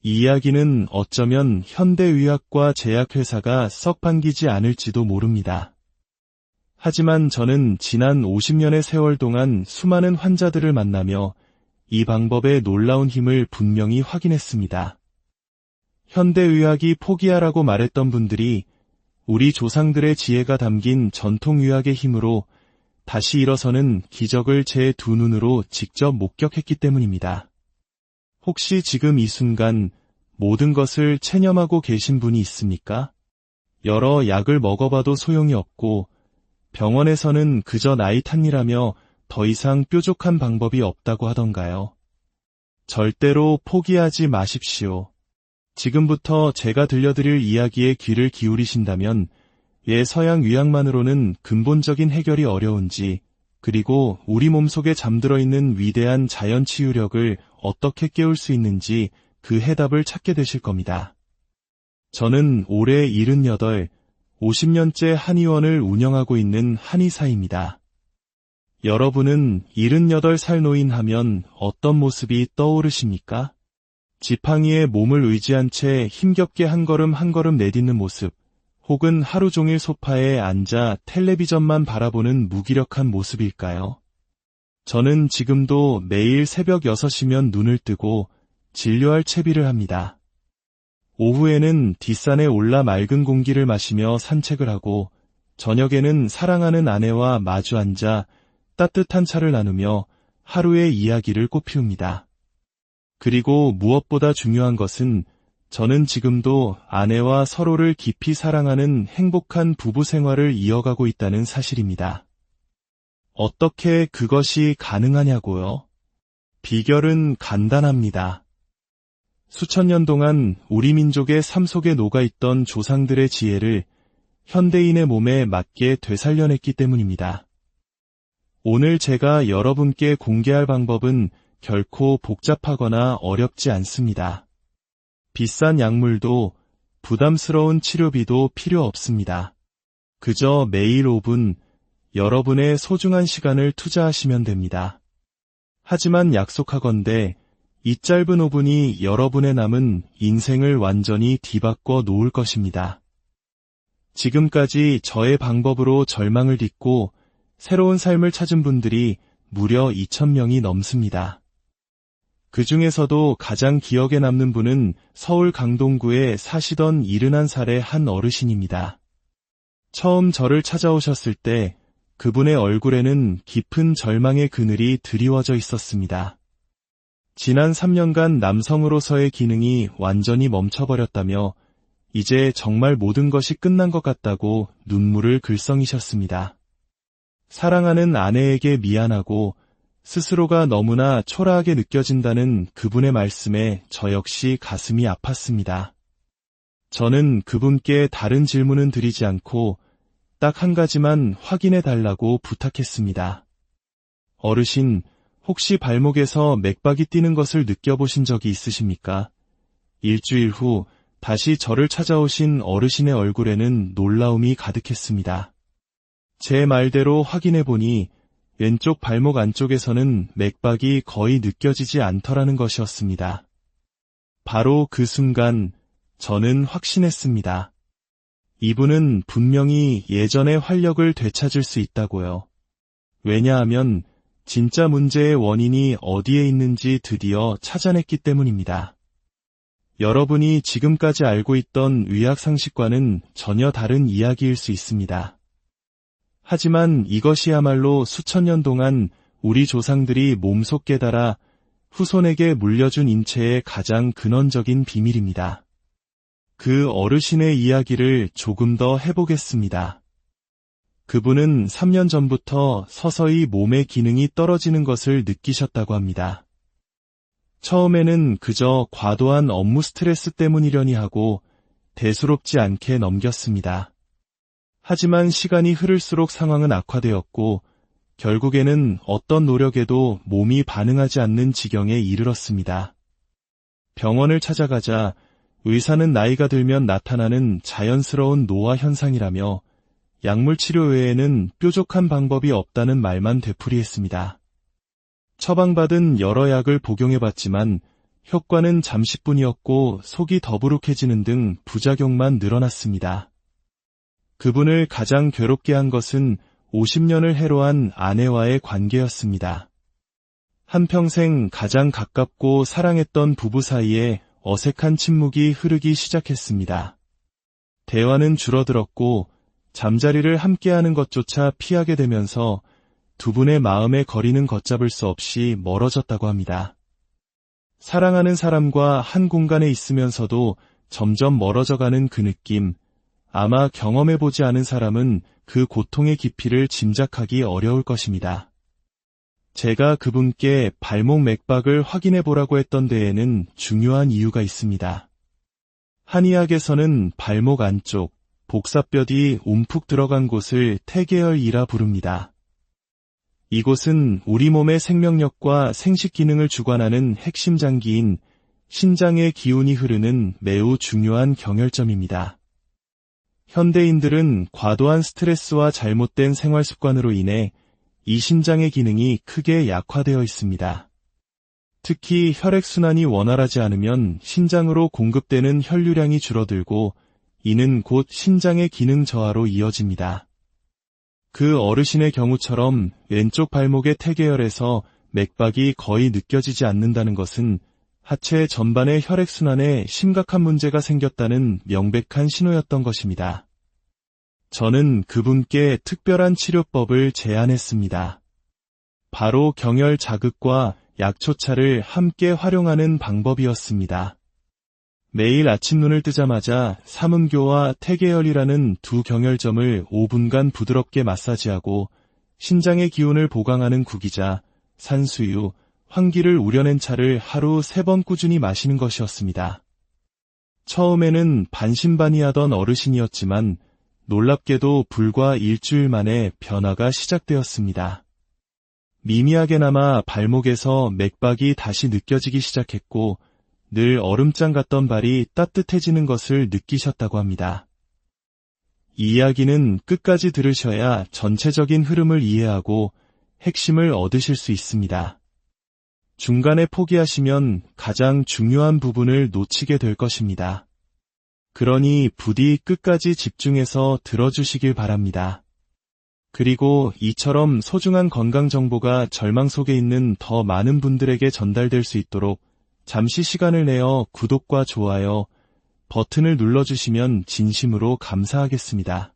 이 이야기는 어쩌면 현대의학과 제약회사가 썩 반기지 않을지도 모릅니다. 하지만 저는 지난 50년의 세월 동안 수많은 환자들을 만나며 이 방법의 놀라운 힘을 분명히 확인했습니다. 현대의학이 포기하라고 말했던 분들이 우리 조상들의 지혜가 담긴 전통의학의 힘으로 다시 일어서는 기적을 제 두 눈으로 직접 목격했기 때문입니다. 혹시 지금 이 순간 모든 것을 체념하고 계신 분이 있습니까? 여러 약을 먹어봐도 소용이 없고 병원에서는 그저 나이 탓이라며 더 이상 뾰족한 방법이 없다고 하던가요? 절대로 포기하지 마십시오. 지금부터 제가 들려드릴 이야기에 귀를 기울이신다면 왜 서양 의학만으로는 근본적인 해결이 어려운지, 그리고 우리 몸속에 잠들어 있는 위대한 자연 치유력을 어떻게 깨울 수 있는지 그 해답을 찾게 되실 겁니다. 저는 올해 78, 50년째 한의원을 운영하고 있는 한의사입니다. 여러분은 78살 노인 하면 어떤 모습이 떠오르십니까? 지팡이에 몸을 의지한 채 힘겹게 한 걸음 한 걸음 내딛는 모습, 혹은 하루 종일 소파에 앉아 텔레비전만 바라보는 무기력한 모습일까요? 저는 지금도 매일 새벽 6시면 눈을 뜨고 진료할 채비를 합니다. 오후에는 뒷산에 올라 맑은 공기를 마시며 산책을 하고 저녁에는 사랑하는 아내와 마주 앉아 따뜻한 차를 나누며 하루의 이야기를 꽃피웁니다. 그리고 무엇보다 중요한 것은 저는 지금도 아내와 서로를 깊이 사랑하는 행복한 부부 생활을 이어가고 있다는 사실입니다. 어떻게 그것이 가능하냐고요? 비결은 간단합니다. 수천 년 동안 우리 민족의 삶 속에 녹아있던 조상들의 지혜를 현대인의 몸에 맞게 되살려냈기 때문입니다. 오늘 제가 여러분께 공개할 방법은 결코 복잡하거나 어렵지 않습니다. 비싼 약물도 부담스러운 치료비도 필요 없습니다. 그저 매일 5분 여러분의 소중한 시간을 투자하시면 됩니다. 하지만 약속하건대 이 짧은 5분이 여러분의 남은 인생을 완전히 뒤바꿔 놓을 것입니다. 지금까지 저의 방법으로 절망을 딛고 새로운 삶을 찾은 분들이 무려 2,000명이 넘습니다. 그 중에서도 가장 기억에 남는 분은 서울 강동구에 사시던 71살의 한 어르신입니다. 처음 저를 찾아오셨을 때 그분의 얼굴에는 깊은 절망의 그늘이 드리워져 있었습니다. 지난 3년간 남성으로서의 기능이 완전히 멈춰버렸다며 이제 정말 모든 것이 끝난 것 같다고 눈물을 글썽이셨습니다. 사랑하는 아내에게 미안하고 스스로가 너무나 초라하게 느껴진다는 그분의 말씀에 저 역시 가슴이 아팠습니다. 저는 그분께 다른 질문은 드리지 않고 딱 한 가지만 확인해 달라고 부탁했습니다. 어르신, 혹시 발목에서 맥박이 뛰는 것을 느껴보신 적이 있으십니까? 일주일 후 다시 저를 찾아오신 어르신의 얼굴에는 놀라움이 가득했습니다. 제 말대로 확인해보니 왼쪽 발목 안쪽에서는 맥박이 거의 느껴지지 않더라는 것이었습니다. 바로 그 순간 저는 확신했습니다. 이분은 분명히 예전의 활력을 되찾을 수 있다고요. 왜냐하면 진짜 문제의 원인이 어디에 있는지 드디어 찾아냈기 때문입니다. 여러분이 지금까지 알고 있던 의학 상식과는 전혀 다른 이야기일 수 있습니다. 하지만 이것이야말로 수천 년 동안 우리 조상들이 몸소 깨달아 후손에게 물려준 인체의 가장 근원적인 비밀입니다. 그 어르신의 이야기를 조금 더 해보겠습니다. 그분은 3년 전부터 서서히 몸의 기능이 떨어지는 것을 느끼셨다고 합니다. 처음에는 그저 과도한 업무 스트레스 때문이려니 하고 대수롭지 않게 넘겼습니다. 하지만 시간이 흐를수록 상황은 악화되었고 결국에는 어떤 노력에도 몸이 반응하지 않는 지경에 이르렀습니다. 병원을 찾아가자 의사는 나이가 들면 나타나는 자연스러운 노화 현상이라며 약물 치료 외에는 뾰족한 방법이 없다는 말만 되풀이했습니다. 처방받은 여러 약을 복용해봤지만 효과는 잠시뿐이었고 속이 더부룩해지는 등 부작용만 늘어났습니다. 그분을 가장 괴롭게 한 것은 50년을 해로한 아내와의 관계였습니다. 한평생 가장 가깝고 사랑했던 부부 사이에 어색한 침묵이 흐르기 시작했습니다. 대화는 줄어들었고 잠자리를 함께하는 것조차 피하게 되면서 두 분의 마음의 거리는 걷잡을 수 없이 멀어졌다고 합니다. 사랑하는 사람과 한 공간에 있으면서도 점점 멀어져가는 그 느낌, 아마 경험해보지 않은 사람은 그 고통의 깊이를 짐작하기 어려울 것입니다. 제가 그분께 발목 맥박을 확인해보라고 했던 데에는 중요한 이유가 있습니다. 한의학에서는 발목 안쪽, 복사뼈이 움푹 들어간 곳을 태계열이라 부릅니다. 이곳은 우리 몸의 생명력과 생식 기능을 주관하는 핵심 장기인 신장의 기운이 흐르는 매우 중요한 경혈점입니다. 현대인들은 과도한 스트레스와 잘못된 생활 습관으로 인해 이 신장의 기능이 크게 약화되어 있습니다. 특히 혈액순환이 원활하지 않으면 신장으로 공급되는 혈류량이 줄어들고 이는 곧 신장의 기능 저하로 이어집니다. 그 어르신의 경우처럼 왼쪽 발목의 태계열에서 맥박이 거의 느껴지지 않는다는 것은 하체 전반의 혈액순환에 심각한 문제가 생겼다는 명백한 신호였던 것입니다. 저는 그분께 특별한 치료법을 제안했습니다. 바로 경혈 자극과 약초차를 함께 활용하는 방법이었습니다. 매일 아침 눈을 뜨자마자 삼음교와 태계열이라는 두 경혈점을 5분간 부드럽게 마사지하고 신장의 기운을 보강하는 구기자, 산수유, 황기를 우려낸 차를 하루 3번 꾸준히 마시는 것이었습니다. 처음에는 반신반의하던 어르신이었지만 놀랍게도 불과 일주일 만에 변화가 시작되었습니다. 미미하게나마 발목에서 맥박이 다시 느껴지기 시작했고 늘 얼음장 같던 발이 따뜻해지는 것을 느끼셨다고 합니다. 이 이야기는 끝까지 들으셔야 전체적인 흐름을 이해하고 핵심을 얻으실 수 있습니다. 중간에 포기하시면 가장 중요한 부분을 놓치게 될 것입니다. 그러니 부디 끝까지 집중해서 들어주시길 바랍니다. 그리고 이처럼 소중한 건강 정보가 절망 속에 있는 더 많은 분들에게 전달될 수 있도록 잠시 시간을 내어 구독과 좋아요 버튼을 눌러주시면 진심으로 감사하겠습니다.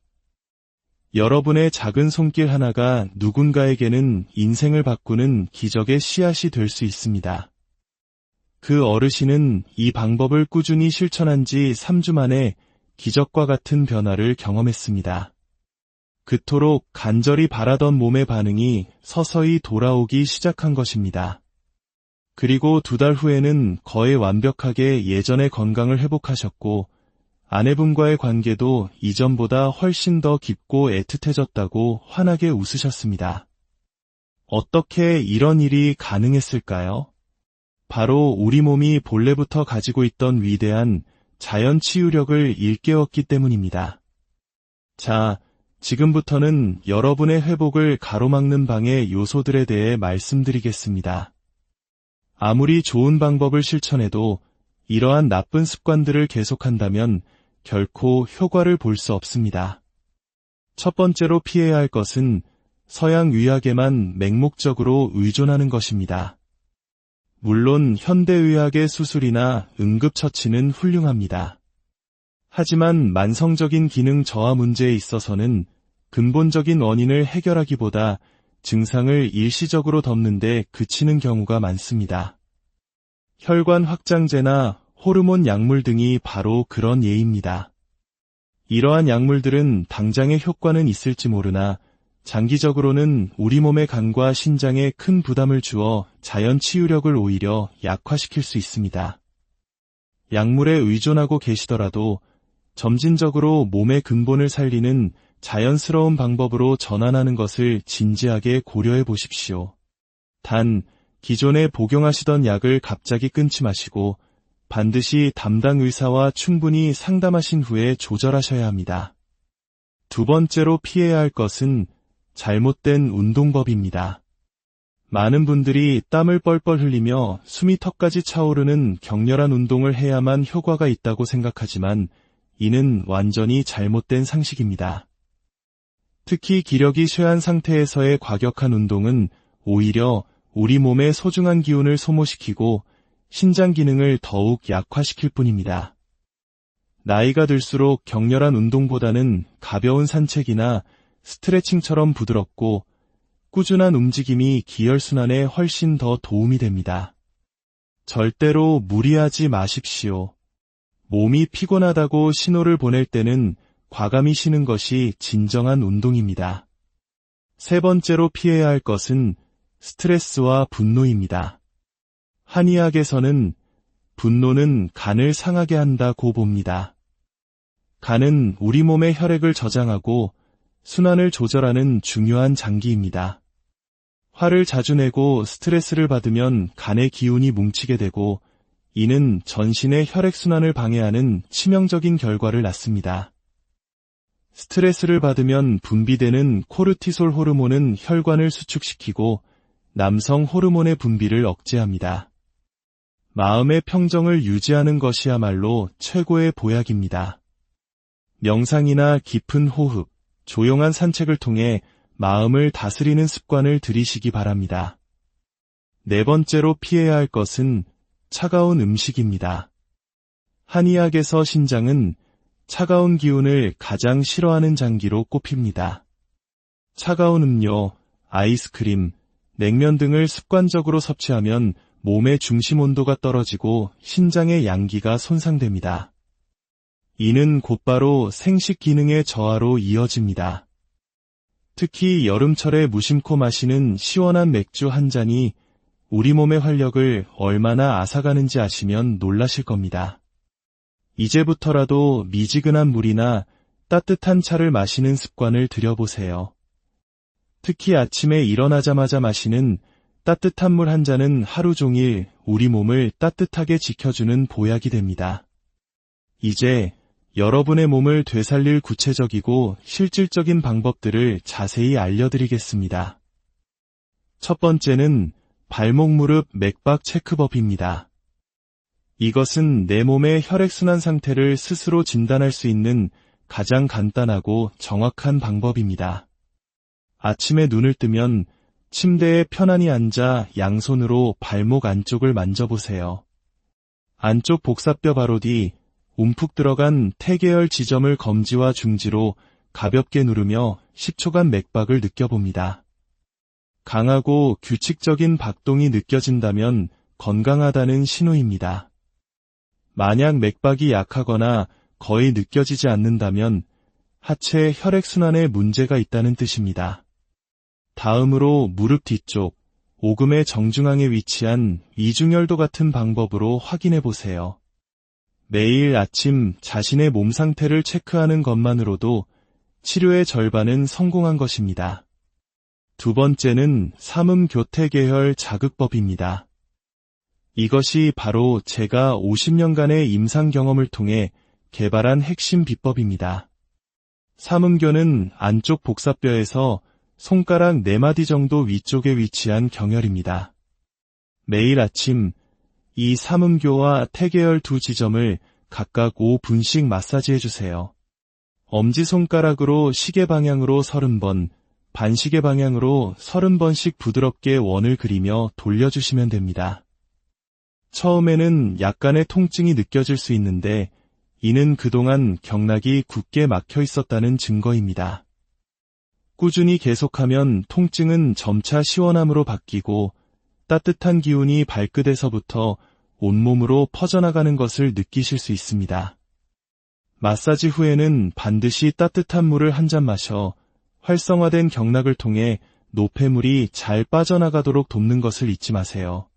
여러분의 작은 손길 하나가 누군가에게는 인생을 바꾸는 기적의 씨앗이 될 수 있습니다. 그 어르신은 이 방법을 꾸준히 실천한 지 3주 만에 기적과 같은 변화를 경험했습니다. 그토록 간절히 바라던 몸의 반응이 서서히 돌아오기 시작한 것입니다. 그리고 2달 후에는 거의 완벽하게 예전의 건강을 회복하셨고 아내분과의 관계도 이전보다 훨씬 더 깊고 애틋해졌다고 환하게 웃으셨습니다. 어떻게 이런 일이 가능했을까요? 바로 우리 몸이 본래부터 가지고 있던 위대한 자연 치유력을 일깨웠기 때문입니다. 자, 지금부터는 여러분의 회복을 가로막는 방의 요소들에 대해 말씀드리겠습니다. 아무리 좋은 방법을 실천해도 이러한 나쁜 습관들을 계속한다면 결코 효과를 볼 수 없습니다. 첫 번째로 피해야 할 것은 서양 의학에만 맹목적으로 의존하는 것입니다. 물론 현대의학의 수술이나 응급처치는 훌륭합니다. 하지만 만성적인 기능 저하 문제에 있어서는 근본적인 원인을 해결하기보다 증상을 일시적으로 덮는 데 그치는 경우가 많습니다. 혈관 확장제나 호르몬 약물 등이 바로 그런 예입니다. 이러한 약물들은 당장의 효과는 있을지 모르나 장기적으로는 우리 몸의 간과 신장에 큰 부담을 주어 자연 치유력을 오히려 약화시킬 수 있습니다. 약물에 의존하고 계시더라도 점진적으로 몸의 근본을 살리는 자연스러운 방법으로 전환하는 것을 진지하게 고려해 보십시오. 단, 기존에 복용하시던 약을 갑자기 끊지 마시고 반드시 담당 의사와 충분히 상담하신 후에 조절하셔야 합니다. 두 번째로 피해야 할 것은 잘못된 운동법입니다. 많은 분들이 땀을 뻘뻘 흘리며 숨이 턱까지 차오르는 격렬한 운동을 해야만 효과가 있다고 생각하지만 이는 완전히 잘못된 상식입니다. 특히 기력이 쇠한 상태에서의 과격한 운동은 오히려 우리 몸의 소중한 기운을 소모시키고 신장 기능을 더욱 약화시킬 뿐입니다. 나이가 들수록 격렬한 운동보다는 가벼운 산책이나 스트레칭처럼 부드럽고 꾸준한 움직임이 기혈순환에 훨씬 더 도움이 됩니다. 절대로 무리하지 마십시오. 몸이 피곤하다고 신호를 보낼 때는 과감히 쉬는 것이 진정한 운동입니다. 세 번째로 피해야 할 것은 스트레스와 분노입니다. 한의학에서는 분노는 간을 상하게 한다고 봅니다. 간은 우리 몸의 혈액을 저장하고 순환을 조절하는 중요한 장기입니다. 화를 자주 내고 스트레스를 받으면 간의 기운이 뭉치게 되고 이는 전신의 혈액순환을 방해하는 치명적인 결과를 낳습니다. 스트레스를 받으면 분비되는 코르티솔 호르몬은 혈관을 수축시키고 남성 호르몬의 분비를 억제합니다. 마음의 평정을 유지하는 것이야말로 최고의 보약입니다. 명상이나 깊은 호흡, 조용한 산책을 통해 마음을 다스리는 습관을 들이시기 바랍니다. 네 번째로 피해야 할 것은 차가운 음식입니다. 한의학에서 신장은 차가운 기운을 가장 싫어하는 장기로 꼽힙니다. 차가운 음료, 아이스크림, 냉면 등을 습관적으로 섭취하면 몸의 중심 온도가 떨어지고 신장의 양기가 손상됩니다. 이는 곧바로 생식 기능의 저하로 이어집니다. 특히 여름철에 무심코 마시는 시원한 맥주 한 잔이 우리 몸의 활력을 얼마나 앗아가는지 아시면 놀라실 겁니다. 이제부터라도 미지근한 물이나 따뜻한 차를 마시는 습관을 들여보세요. 특히 아침에 일어나자마자 마시는 따뜻한 물 한 잔은 하루 종일 우리 몸을 따뜻하게 지켜주는 보약이 됩니다. 이제 여러분의 몸을 되살릴 구체적이고 실질적인 방법들을 자세히 알려드리겠습니다. 첫 번째는 발목 무릎 맥박 체크법입니다. 이것은 내 몸의 혈액순환 상태를 스스로 진단할 수 있는 가장 간단하고 정확한 방법입니다. 아침에 눈을 뜨면 침대에 편안히 앉아 양손으로 발목 안쪽을 만져보세요. 안쪽 복사뼈 바로 뒤 움푹 들어간 태계열 지점을 검지와 중지로 가볍게 누르며 10초간 맥박을 느껴봅니다. 강하고 규칙적인 박동이 느껴진다면 건강하다는 신호입니다. 만약 맥박이 약하거나 거의 느껴지지 않는다면 하체 혈액순환에 문제가 있다는 뜻입니다. 다음으로 무릎 뒤쪽, 오금의 정중앙에 위치한 이중혈도 같은 방법으로 확인해 보세요. 매일 아침 자신의 몸 상태를 체크하는 것만으로도 치료의 절반은 성공한 것입니다. 두 번째는 삼음교태계혈 자극법입니다. 이것이 바로 제가 50년간의 임상 경험을 통해 개발한 핵심 비법입니다. 삼음교는 안쪽 복사뼈에서 손가락 4마디 정도 위쪽에 위치한 경혈입니다. 매일 아침 이 삼음교와 태계열 두 지점을 각각 5분씩 마사지해주세요. 엄지손가락으로 시계 방향으로 30번, 반시계 방향으로 30번씩 부드럽게 원을 그리며 돌려주시면 됩니다. 처음에는 약간의 통증이 느껴질 수 있는데 이는 그동안 경락이 굳게 막혀 있었다는 증거입니다. 꾸준히 계속하면 통증은 점차 시원함으로 바뀌고 따뜻한 기운이 발끝에서부터 온몸으로 퍼져나가는 것을 느끼실 수 있습니다. 마사지 후에는 반드시 따뜻한 물을 한 잔 마셔 활성화된 경락을 통해 노폐물이 잘 빠져나가도록 돕는 것을 잊지 마세요.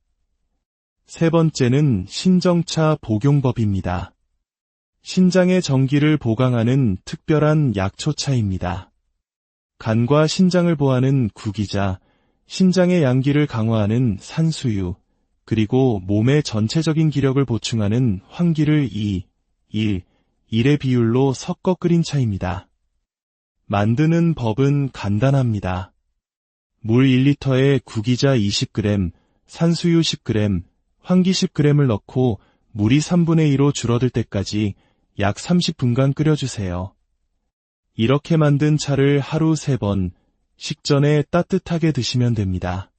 세 번째는 신정차 복용법입니다. 신장의 정기를 보강하는 특별한 약초차입니다. 간과 신장을 보하는 구기자, 신장의 양기를 강화하는 산수유, 그리고 몸의 전체적인 기력을 보충하는 황기를 1의 비율로 섞어 끓인 차입니다. 만드는 법은 간단합니다. 물 1리터에 구기자 20g, 산수유 10g, 황기 10g을 넣고 물이 3분의 2로 줄어들 때까지 약 30분간 끓여주세요. 이렇게 만든 차를 하루 3번, 식전에 따뜻하게 드시면 됩니다.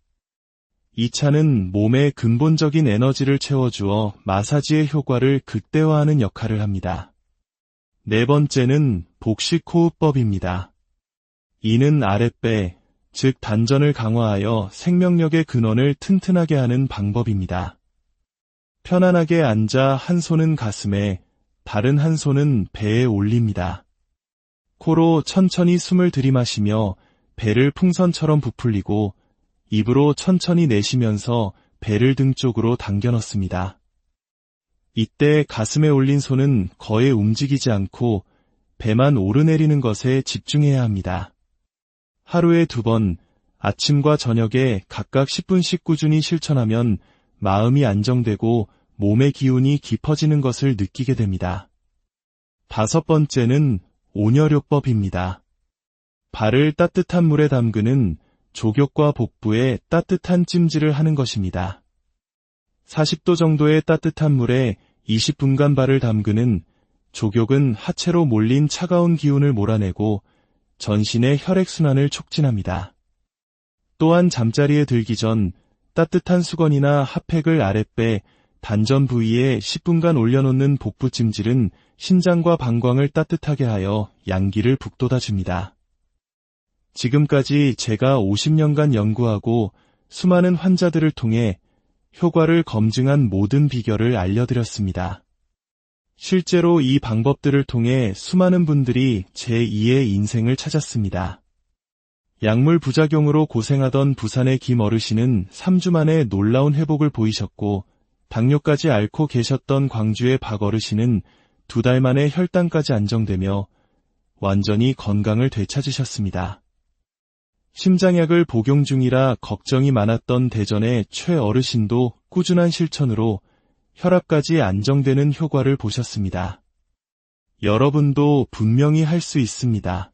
이 차는 몸에 근본적인 에너지를 채워주어 마사지의 효과를 극대화하는 역할을 합니다. 네 번째는 복식호흡법입니다. 이는 아랫배, 즉 단전을 강화하여 생명력의 근원을 튼튼하게 하는 방법입니다. 편안하게 앉아 한 손은 가슴에, 다른 한 손은 배에 올립니다. 코로 천천히 숨을 들이마시며 배를 풍선처럼 부풀리고 입으로 천천히 내쉬면서 배를 등 쪽으로 당겨 넣습니다. 이때 가슴에 올린 손은 거의 움직이지 않고 배만 오르내리는 것에 집중해야 합니다. 하루에 2번, 아침과 저녁에 각각 10분씩 꾸준히 실천하면 마음이 안정되고 몸의 기운이 깊어지는 것을 느끼게 됩니다. 5번째는 온열요법입니다. 발을 따뜻한 물에 담그는 족욕과 복부에 따뜻한 찜질을 하는 것입니다. 40도 정도의 따뜻한 물에 20분간 발을 담그는 족욕은 하체로 몰린 차가운 기운을 몰아내고 전신의 혈액순환을 촉진합니다. 또한 잠자리에 들기 전 따뜻한 수건이나 핫팩을 아랫배, 단전 부위에 10분간 올려놓는 복부 찜질은 신장과 방광을 따뜻하게 하여 양기를 북돋아줍니다. 지금까지 제가 50년간 연구하고 수많은 환자들을 통해 효과를 검증한 모든 비결을 알려드렸습니다. 실제로 이 방법들을 통해 수많은 분들이 제2의 인생을 찾았습니다. 약물 부작용으로 고생하던 부산의 김 어르신은 3주 만에 놀라운 회복을 보이셨고, 당뇨까지 앓고 계셨던 광주의 박 어르신은 2달 만에 혈당까지 안정되며 완전히 건강을 되찾으셨습니다. 심장약을 복용 중이라 걱정이 많았던 대전의 최 어르신도 꾸준한 실천으로 혈압까지 안정되는 효과를 보셨습니다. 여러분도 분명히 할 수 있습니다.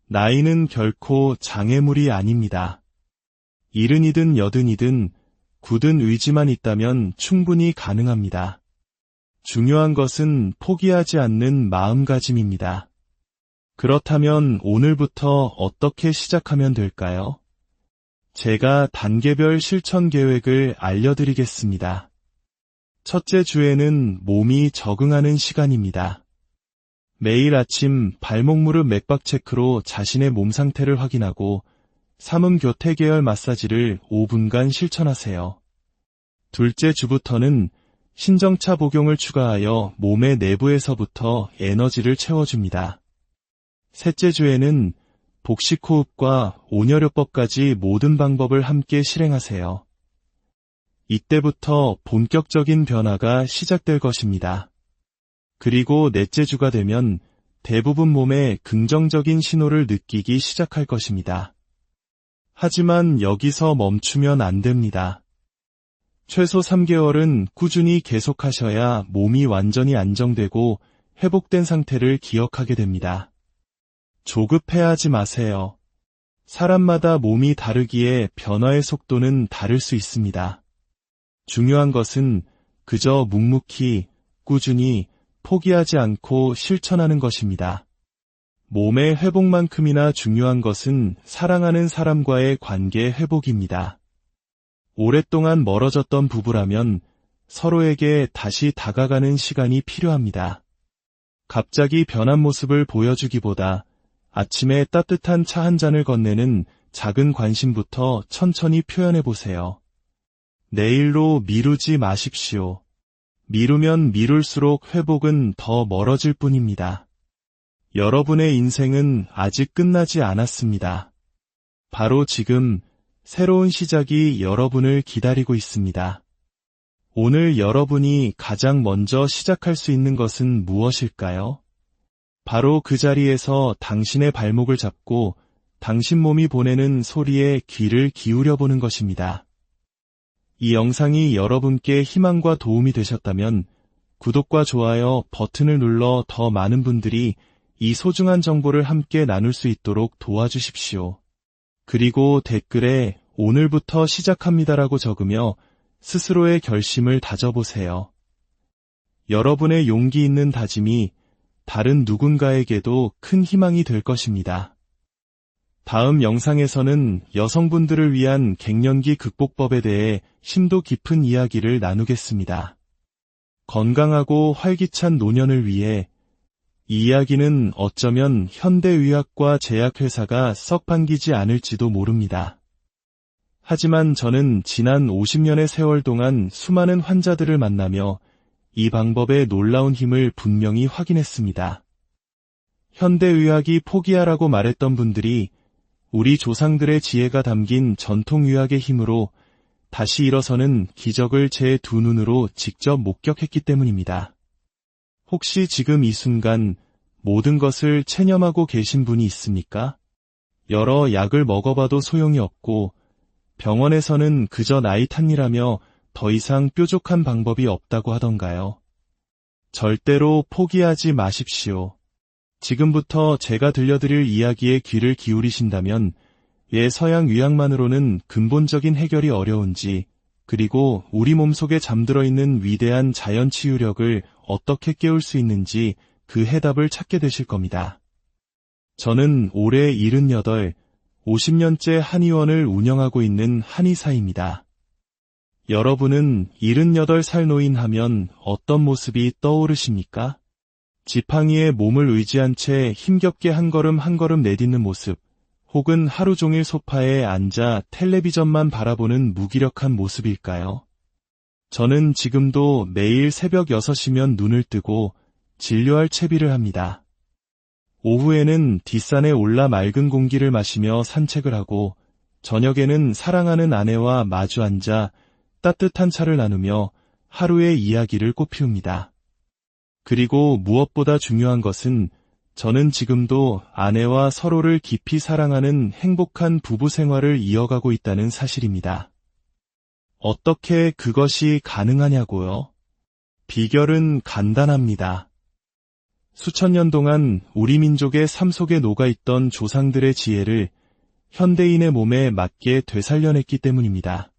나이는 결코 장애물이 아닙니다. 70이든 80이든 굳은 의지만 있다면 충분히 가능합니다. 중요한 것은 포기하지 않는 마음가짐입니다. 그렇다면 오늘부터 어떻게 시작하면 될까요? 제가 단계별 실천 계획을 알려드리겠습니다. 첫째 주에는 몸이 적응하는 시간입니다. 매일 아침 발목 무릎 맥박 체크로 자신의 몸 상태를 확인하고 삼음교태 계열 마사지를 5분간 실천하세요. 둘째 주부터는 신정차 복용을 추가하여 몸의 내부에서부터 에너지를 채워줍니다. 셋째 주에는 복식호흡과 온열요법까지 모든 방법을 함께 실행하세요. 이때부터 본격적인 변화가 시작될 것입니다. 그리고 넷째 주가 되면 대부분 몸에 긍정적인 신호를 느끼기 시작할 것입니다. 하지만 여기서 멈추면 안 됩니다. 최소 3개월은 꾸준히 계속하셔야 몸이 완전히 안정되고 회복된 상태를 기억하게 됩니다. 조급해하지 마세요. 사람마다 몸이 다르기에 변화의 속도는 다를 수 있습니다. 중요한 것은 그저 묵묵히, 꾸준히, 포기하지 않고 실천하는 것입니다. 몸의 회복만큼이나 중요한 것은 사랑하는 사람과의 관계 회복입니다. 오랫동안 멀어졌던 부부라면 서로에게 다시 다가가는 시간이 필요합니다. 갑자기 변한 모습을 보여주기보다 아침에 따뜻한 차 한 잔을 건네는 작은 관심부터 천천히 표현해보세요. 내일로 미루지 마십시오. 미루면 미룰수록 회복은 더 멀어질 뿐입니다. 여러분의 인생은 아직 끝나지 않았습니다. 바로 지금 새로운 시작이 여러분을 기다리고 있습니다. 오늘 여러분이 가장 먼저 시작할 수 있는 것은 무엇일까요? 바로 그 자리에서 당신의 발목을 잡고 당신 몸이 보내는 소리에 귀를 기울여 보는 것입니다. 이 영상이 여러분께 희망과 도움이 되셨다면 구독과 좋아요 버튼을 눌러 더 많은 분들이 이 소중한 정보를 함께 나눌 수 있도록 도와주십시오. 그리고 댓글에 오늘부터 시작합니다라고 적으며 스스로의 결심을 다져보세요. 여러분의 용기 있는 다짐이 다른 누군가에게도 큰 희망이 될 것입니다. 다음 영상에서는 여성분들을 위한 갱년기 극복법에 대해 심도 깊은 이야기를 나누겠습니다. 건강하고 활기찬 노년을 위해 이 이야기는 어쩌면 현대의학과 제약회사가 썩 반기지 않을지도 모릅니다. 하지만 저는 지난 50년의 세월 동안 수많은 환자들을 만나며 이 방법의 놀라운 힘을 분명히 확인했습니다. 현대의학이 포기하라고 말했던 분들이 우리 조상들의 지혜가 담긴 전통의학의 힘으로 다시 일어서는 기적을 제 두 눈으로 직접 목격했기 때문입니다. 혹시 지금 이 순간 모든 것을 체념하고 계신 분이 있습니까? 여러 약을 먹어봐도 소용이 없고 병원에서는 그저 나이 탓이라며 더 이상 뾰족한 방법이 없다고 하던가요? 절대로 포기하지 마십시오. 지금부터 제가 들려드릴 이야기에 귀를 기울이신다면 왜 서양 의학만으로는 근본적인 해결이 어려운지, 그리고 우리 몸속에 잠들어 있는 위대한 자연 치유력을 어떻게 깨울 수 있는지 그 해답을 찾게 되실 겁니다. 저는 올해 78, 50년째 한의원을 운영하고 있는 한의사입니다. 여러분은 78살 노인 하면 어떤 모습이 떠오르십니까? 지팡이에 몸을 의지한 채 힘겹게 한 걸음 한 걸음 내딛는 모습, 혹은 하루 종일 소파에 앉아 텔레비전만 바라보는 무기력한 모습일까요? 저는 지금도 매일 새벽 6시면 눈을 뜨고 진료할 채비를 합니다. 오후에는 뒷산에 올라 맑은 공기를 마시며 산책을 하고 저녁에는 사랑하는 아내와 마주 앉아 따뜻한 차를 나누며 하루의 이야기를 꽃피웁니다. 그리고 무엇보다 중요한 것은 저는 지금도 아내와 서로를 깊이 사랑하는 행복한 부부 생활을 이어가고 있다는 사실입니다. 어떻게 그것이 가능하냐고요? 비결은 간단합니다. 수천 년 동안 우리 민족의 삶 속에 녹아있던 조상들의 지혜를 현대인의 몸에 맞게 되살려냈기 때문입니다.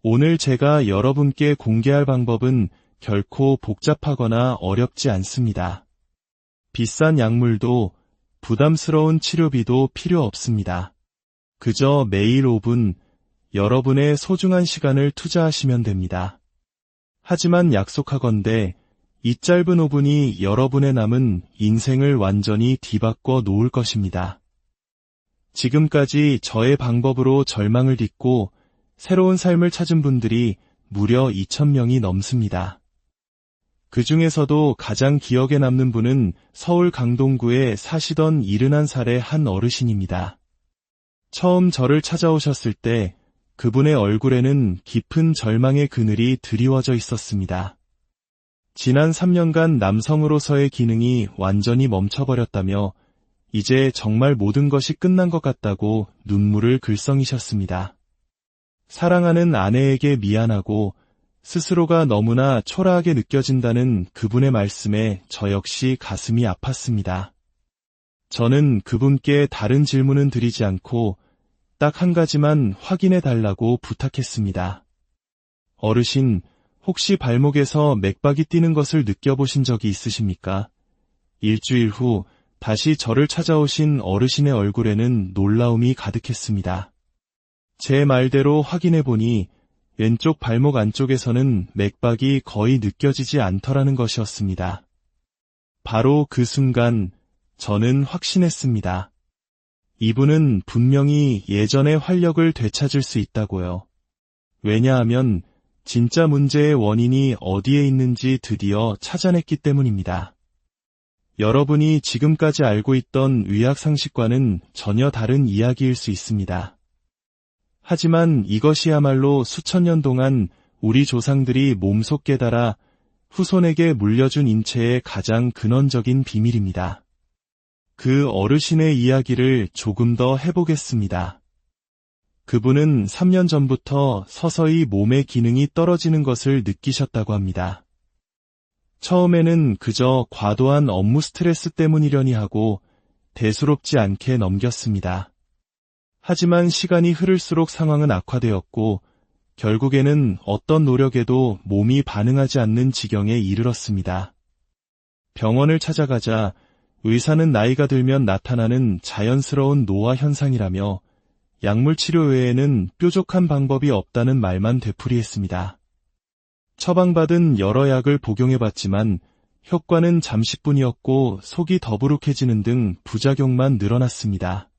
오늘 제가 여러분께 공개할 방법은 결코 복잡하거나 어렵지 않습니다. 비싼 약물도 부담스러운 치료비도 필요 없습니다. 그저 매일 5분 여러분의 소중한 시간을 투자하시면 됩니다. 하지만 약속하건대 이 짧은 5분이 여러분의 남은 인생을 완전히 뒤바꿔 놓을 것입니다. 지금까지 저의 방법으로 절망을 딛고 새로운 삶을 찾은 분들이 무려 2,000명이 넘습니다. 그 중에서도 가장 기억에 남는 분은 서울 강동구에 사시던 71살의 한 어르신입니다. 처음 저를 찾아오셨을 때 그분의 얼굴에는 깊은 절망의 그늘이 드리워져 있었습니다. 지난 3년간 남성으로서의 기능이 완전히 멈춰버렸다며 이제 정말 모든 것이 끝난 것 같다고 눈물을 글썽이셨습니다. 사랑하는 아내에게 미안하고 스스로가 너무나 초라하게 느껴진다는 그분의 말씀에 저 역시 가슴이 아팠습니다. 저는 그분께 다른 질문은 드리지 않고 딱 한 가지만 확인해 달라고 부탁했습니다. 어르신, 혹시 발목에서 맥박이 뛰는 것을 느껴보신 적이 있으십니까? 일주일 후 다시 저를 찾아오신 어르신의 얼굴에는 놀라움이 가득했습니다. 제 말대로 확인해 보니 왼쪽 발목 안쪽에서는 맥박이 거의 느껴지지 않더라는 것이었습니다. 바로 그 순간 저는 확신했습니다. 이분은 분명히 예전의 활력을 되찾을 수 있다고요. 왜냐하면 진짜 문제의 원인이 어디에 있는지 드디어 찾아냈기 때문입니다. 여러분이 지금까지 알고 있던 의학 상식과는 전혀 다른 이야기일 수 있습니다. 하지만 이것이야말로 수천 년 동안 우리 조상들이 몸소 깨달아 후손에게 물려준 인체의 가장 근원적인 비밀입니다. 그 어르신의 이야기를 조금 더 해보겠습니다. 그분은 3년 전부터 서서히 몸의 기능이 떨어지는 것을 느끼셨다고 합니다. 처음에는 그저 과도한 업무 스트레스 때문이려니 하고 대수롭지 않게 넘겼습니다. 하지만 시간이 흐를수록 상황은 악화되었고 결국에는 어떤 노력에도 몸이 반응하지 않는 지경에 이르렀습니다. 병원을 찾아가자 의사는 나이가 들면 나타나는 자연스러운 노화 현상이라며 약물 치료 외에는 뾰족한 방법이 없다는 말만 되풀이했습니다. 처방받은 여러 약을 복용해봤지만 효과는 잠시뿐이었고 속이 더부룩해지는 등 부작용만 늘어났습니다.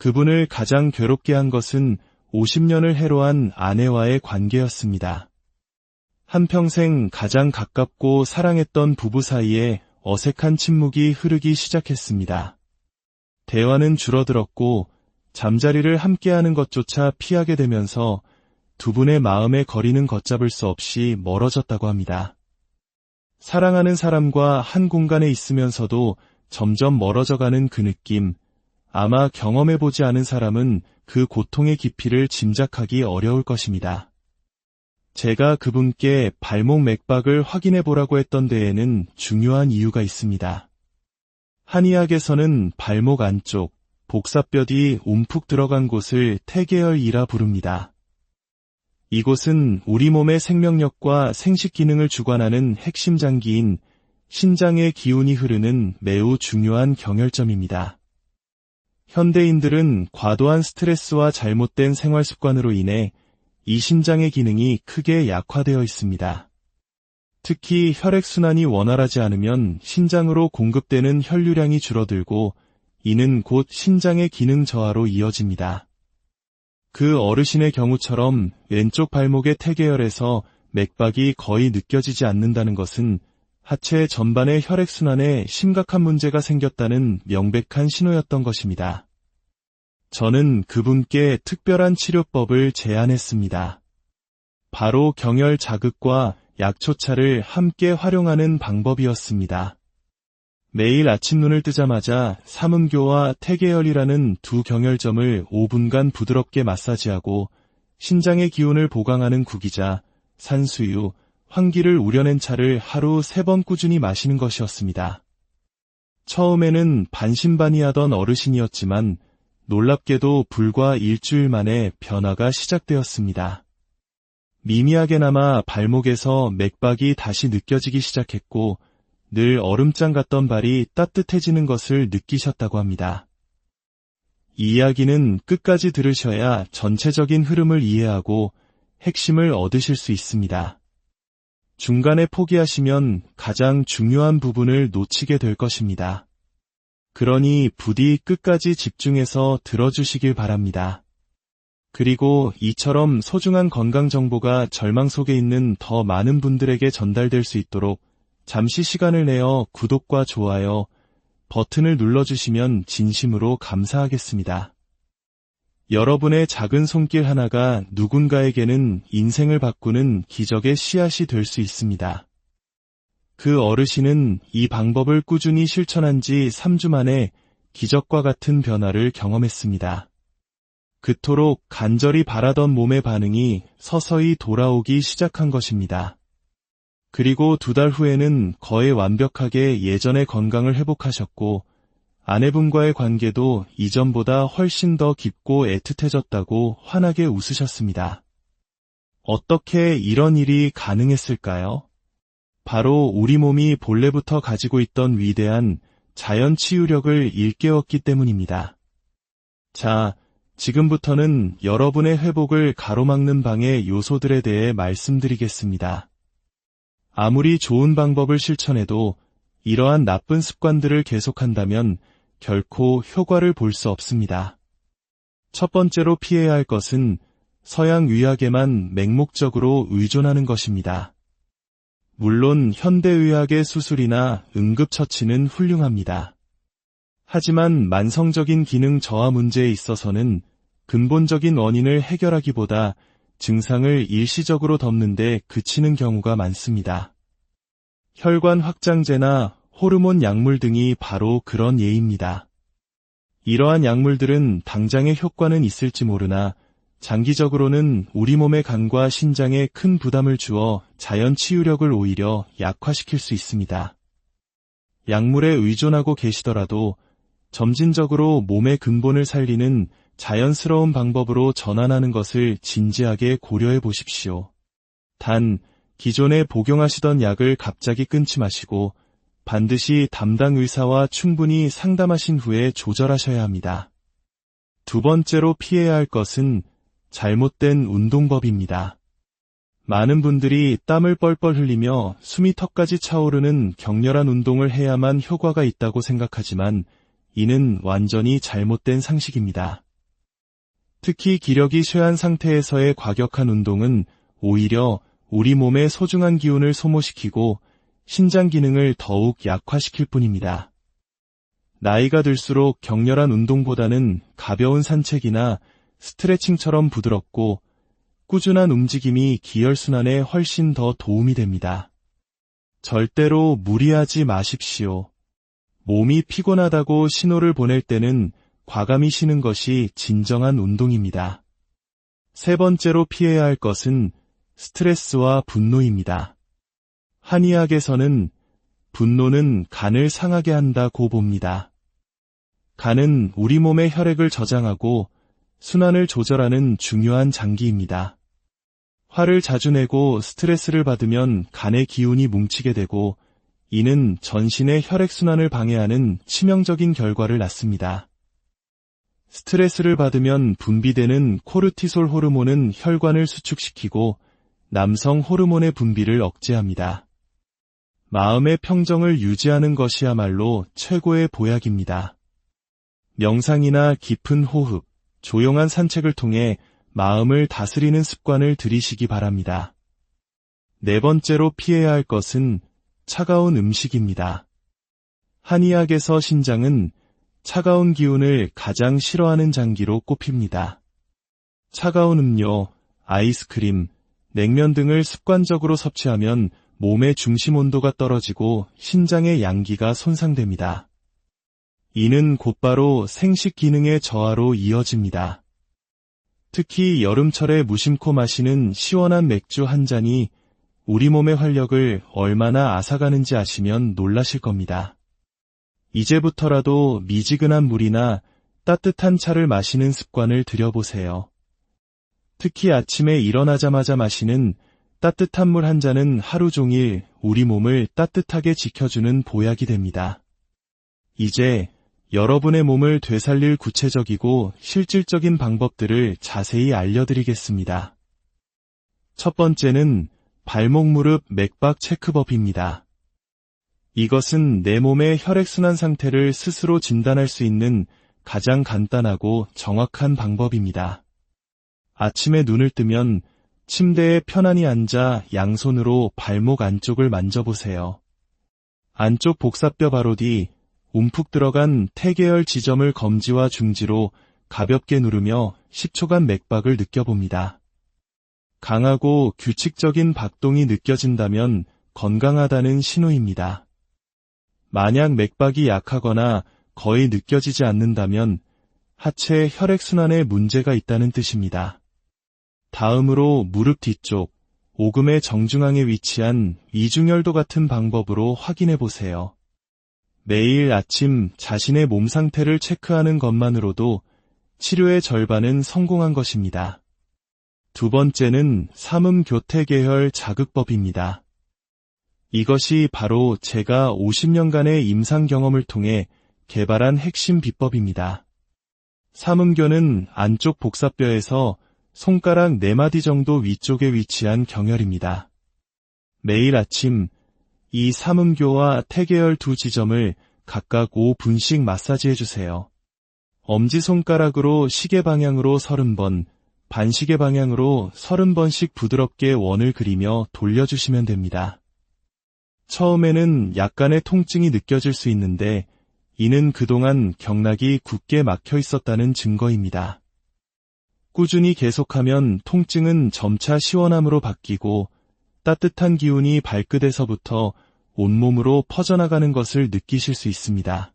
그분을 가장 괴롭게 한 것은 50년을 해로한 아내와의 관계였습니다. 한평생 가장 가깝고 사랑했던 부부 사이에 어색한 침묵이 흐르기 시작했습니다. 대화는 줄어들었고 잠자리를 함께하는 것조차 피하게 되면서 두 분의 마음의 거리는 걷잡을 수 없이 멀어졌다고 합니다. 사랑하는 사람과 한 공간에 있으면서도 점점 멀어져가는 그 느낌, 아마 경험해보지 않은 사람은 그 고통의 깊이를 짐작하기 어려울 것입니다. 제가 그분께 발목 맥박을 확인해보라고 했던 데에는 중요한 이유가 있습니다. 한의학에서는 발목 안쪽, 복사뼈이 움푹 들어간 곳을 태계열이라 부릅니다. 이곳은 우리 몸의 생명력과 생식 기능을 주관하는 핵심 장기인 신장의 기운이 흐르는 매우 중요한 경혈점입니다. 현대인들은 과도한 스트레스와 잘못된 생활 습관으로 인해 이 신장의 기능이 크게 약화되어 있습니다. 특히 혈액순환이 원활하지 않으면 신장으로 공급되는 혈류량이 줄어들고 이는 곧 신장의 기능 저하로 이어집니다. 그 어르신의 경우처럼 왼쪽 발목의 태계열에서 맥박이 거의 느껴지지 않는다는 것은 하체 전반의 혈액순환에 심각한 문제가 생겼다는 명백한 신호였던 것입니다. 저는 그분께 특별한 치료법을 제안했습니다. 바로 경혈 자극과 약초차를 함께 활용하는 방법이었습니다. 매일 아침 눈을 뜨자마자 삼음교와 태계열이라는 두 경혈점을 5분간 부드럽게 마사지하고 신장의 기운을 보강하는 구기자, 산수유, 황기를 우려낸 차를 하루 3번 꾸준히 마시는 것이었습니다. 처음에는 반신반의하던 어르신이었지만 놀랍게도 불과 일주일 만에 변화가 시작되었습니다. 미미하게나마 발목에서 맥박이 다시 느껴지기 시작했고 늘 얼음장 같던 발이 따뜻해지는 것을 느끼셨다고 합니다. 이 이야기는 끝까지 들으셔야 전체적인 흐름을 이해하고 핵심을 얻으실 수 있습니다. 중간에 포기하시면 가장 중요한 부분을 놓치게 될 것입니다. 그러니 부디 끝까지 집중해서 들어주시길 바랍니다. 그리고 이처럼 소중한 건강 정보가 절망 속에 있는 더 많은 분들에게 전달될 수 있도록 잠시 시간을 내어 구독과 좋아요 버튼을 눌러주시면 진심으로 감사하겠습니다. 여러분의 작은 손길 하나가 누군가에게는 인생을 바꾸는 기적의 씨앗이 될 수 있습니다. 그 어르신은 이 방법을 꾸준히 실천한 지 3주 만에 기적과 같은 변화를 경험했습니다. 그토록 간절히 바라던 몸의 반응이 서서히 돌아오기 시작한 것입니다. 그리고 2달 후에는 거의 완벽하게 예전의 건강을 회복하셨고 아내분과의 관계도 이전보다 훨씬 더 깊고 애틋해졌다고 환하게 웃으셨습니다. 어떻게 이런 일이 가능했을까요? 바로 우리 몸이 본래부터 가지고 있던 위대한 자연 치유력을 일깨웠기 때문입니다. 자, 지금부터는 여러분의 회복을 가로막는 방의 요소들에 대해 말씀드리겠습니다. 아무리 좋은 방법을 실천해도 이러한 나쁜 습관들을 계속한다면 결코 효과를 볼 수 없습니다. 첫 번째로 피해야 할 것은 서양 의학에만 맹목적으로 의존하는 것입니다. 물론 현대의학의 수술이나 응급처치는 훌륭합니다. 하지만 만성적인 기능 저하 문제에 있어서는 근본적인 원인을 해결하기보다 증상을 일시적으로 덮는 데 그치는 경우가 많습니다. 혈관 확장제나 호르몬 약물 등이 바로 그런 예입니다. 이러한 약물들은 당장의 효과는 있을지 모르나 장기적으로는 우리 몸의 간과 신장에 큰 부담을 주어 자연 치유력을 오히려 약화시킬 수 있습니다. 약물에 의존하고 계시더라도 점진적으로 몸의 근본을 살리는 자연스러운 방법으로 전환하는 것을 진지하게 고려해 보십시오. 단, 기존에 복용하시던 약을 갑자기 끊지 마시고 반드시 담당 의사와 충분히 상담하신 후에 조절하셔야 합니다. 두 번째로 피해야 할 것은 잘못된 운동법입니다. 많은 분들이 땀을 뻘뻘 흘리며 숨이 턱까지 차오르는 격렬한 운동을 해야만 효과가 있다고 생각하지만 이는 완전히 잘못된 상식입니다. 특히 기력이 쇠한 상태에서의 과격한 운동은 오히려 우리 몸의 소중한 기운을 소모시키고 신장 기능을 더욱 약화시킬 뿐입니다. 나이가 들수록 격렬한 운동보다는 가벼운 산책이나 스트레칭처럼 부드럽고 꾸준한 움직임이 기혈순환에 훨씬 더 도움이 됩니다. 절대로 무리하지 마십시오. 몸이 피곤하다고 신호를 보낼 때는 과감히 쉬는 것이 진정한 운동입니다. 세 번째로 피해야 할 것은 스트레스와 분노입니다. 한의학에서는 분노는 간을 상하게 한다고 봅니다. 간은 우리 몸의 혈액을 저장하고 순환을 조절하는 중요한 장기입니다. 화를 자주 내고 스트레스를 받으면 간의 기운이 뭉치게 되고 이는 전신의 혈액순환을 방해하는 치명적인 결과를 낳습니다. 스트레스를 받으면 분비되는 코르티솔 호르몬은 혈관을 수축시키고 남성 호르몬의 분비를 억제합니다. 마음의 평정을 유지하는 것이야말로 최고의 보약입니다. 명상이나 깊은 호흡, 조용한 산책을 통해 마음을 다스리는 습관을 들이시기 바랍니다. 네 번째로 피해야 할 것은 차가운 음식입니다. 한의학에서 신장은 차가운 기운을 가장 싫어하는 장기로 꼽힙니다. 차가운 음료, 아이스크림, 냉면 등을 습관적으로 섭취하면 몸의 중심 온도가 떨어지고 신장의 양기가 손상됩니다. 이는 곧바로 생식 기능의 저하로 이어집니다. 특히 여름철에 무심코 마시는 시원한 맥주 한 잔이 우리 몸의 활력을 얼마나 앗아가는지 아시면 놀라실 겁니다. 이제부터라도 미지근한 물이나 따뜻한 차를 마시는 습관을 들여보세요. 특히 아침에 일어나자마자 마시는 따뜻한 물 한 잔은 하루 종일 우리 몸을 따뜻하게 지켜주는 보약이 됩니다. 이제 여러분의 몸을 되살릴 구체적이고 실질적인 방법들을 자세히 알려드리겠습니다. 첫 번째는 발목 무릎 맥박 체크법입니다. 이것은 내 몸의 혈액순환 상태를 스스로 진단할 수 있는 가장 간단하고 정확한 방법입니다. 아침에 눈을 뜨면 침대에 편안히 앉아 양손으로 발목 안쪽을 만져보세요. 안쪽 복사뼈 바로 뒤 움푹 들어간 태계열 지점을 검지와 중지로 가볍게 누르며 10초간 맥박을 느껴봅니다. 강하고 규칙적인 박동이 느껴진다면 건강하다는 신호입니다. 만약 맥박이 약하거나 거의 느껴지지 않는다면 하체 혈액순환에 문제가 있다는 뜻입니다. 다음으로 무릎 뒤쪽, 오금의 정중앙에 위치한 이중혈도 같은 방법으로 확인해 보세요. 매일 아침 자신의 몸 상태를 체크하는 것만으로도 치료의 절반은 성공한 것입니다. 두 번째는 삼음교태계혈 자극법입니다. 이것이 바로 제가 50년간의 임상 경험을 통해 개발한 핵심 비법입니다. 삼음교는 안쪽 복사뼈에서 손가락 4마디 정도 위쪽에 위치한 경혈입니다. 매일 아침 이 삼음교와 태계열 두 지점을 각각 5분씩 마사지해주세요. 엄지손가락으로 시계 방향으로 30번, 반시계 방향으로 30번씩 부드럽게 원을 그리며 돌려주시면 됩니다. 처음에는 약간의 통증이 느껴질 수 있는데 이는 그동안 경락이 굳게 막혀 있었다는 증거입니다. 꾸준히 계속하면 통증은 점차 시원함으로 바뀌고 따뜻한 기운이 발끝에서부터 온몸으로 퍼져나가는 것을 느끼실 수 있습니다.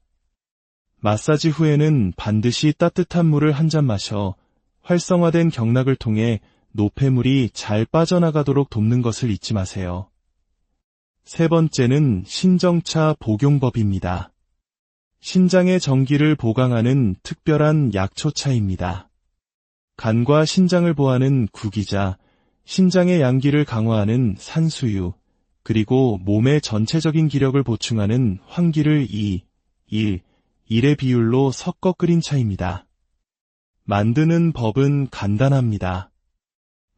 마사지 후에는 반드시 따뜻한 물을 한 잔 마셔 활성화된 경락을 통해 노폐물이 잘 빠져나가도록 돕는 것을 잊지 마세요. 세 번째는 신정차 복용법입니다. 신장의 정기를 보강하는 특별한 약초차입니다. 간과 신장을 보하는 구기자, 신장의 양기를 강화하는 산수유, 그리고 몸의 전체적인 기력을 보충하는 황기를 2, 1, 1의 비율로 섞어 끓인 차입니다. 만드는 법은 간단합니다.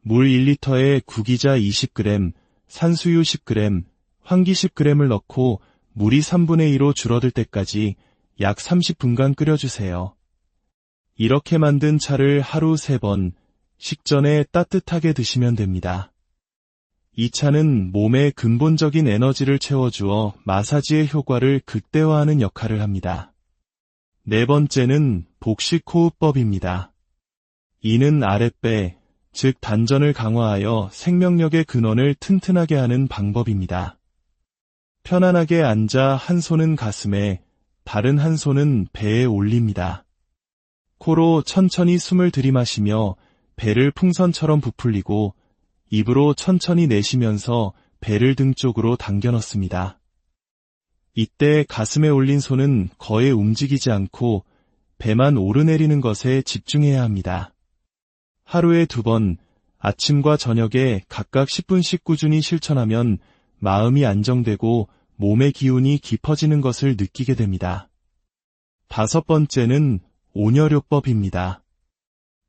물 1리터에 구기자 20g, 산수유 10g, 황기 10g을 넣고 물이 3분의 2로 줄어들 때까지 약 30분간 끓여주세요. 이렇게 만든 차를 하루 3번, 식전에 따뜻하게 드시면 됩니다. 이 차는 몸의 근본적인 에너지를 채워주어 마사지의 효과를 극대화하는 역할을 합니다. 네 번째는 복식호흡법입니다. 이는 아랫배, 즉 단전을 강화하여 생명력의 근원을 튼튼하게 하는 방법입니다. 편안하게 앉아 한 손은 가슴에, 다른 한 손은 배에 올립니다. 코로 천천히 숨을 들이마시며 배를 풍선처럼 부풀리고 입으로 천천히 내쉬면서 배를 등 쪽으로 당겨 넣습니다. 이때 가슴에 올린 손은 거의 움직이지 않고 배만 오르내리는 것에 집중해야 합니다. 하루에 2번, 아침과 저녁에 각각 10분씩 꾸준히 실천하면 마음이 안정되고 몸의 기운이 깊어지는 것을 느끼게 됩니다. 5번째는 온열요법입니다.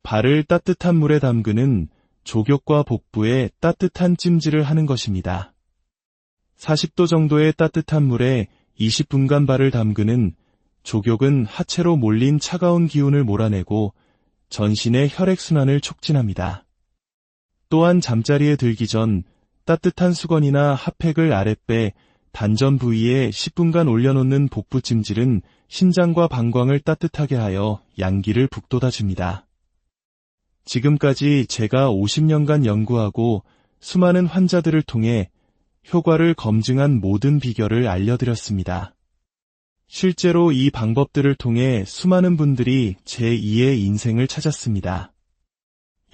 발을 따뜻한 물에 담그는 족욕과 복부에 따뜻한 찜질을 하는 것입니다. 40도 정도의 따뜻한 물에 20분간 발을 담그는 족욕은 하체로 몰린 차가운 기운을 몰아내고 전신의 혈액순환을 촉진합니다. 또한 잠자리에 들기 전 따뜻한 수건이나 핫팩을 아랫배, 단전 부위에 10분간 올려놓는 복부 찜질은 신장과 방광을 따뜻하게 하여 양기를 북돋아줍니다. 지금까지 제가 50년간 연구하고 수많은 환자들을 통해 효과를 검증한 모든 비결을 알려드렸습니다. 실제로 이 방법들을 통해 수많은 분들이 제2의 인생을 찾았습니다.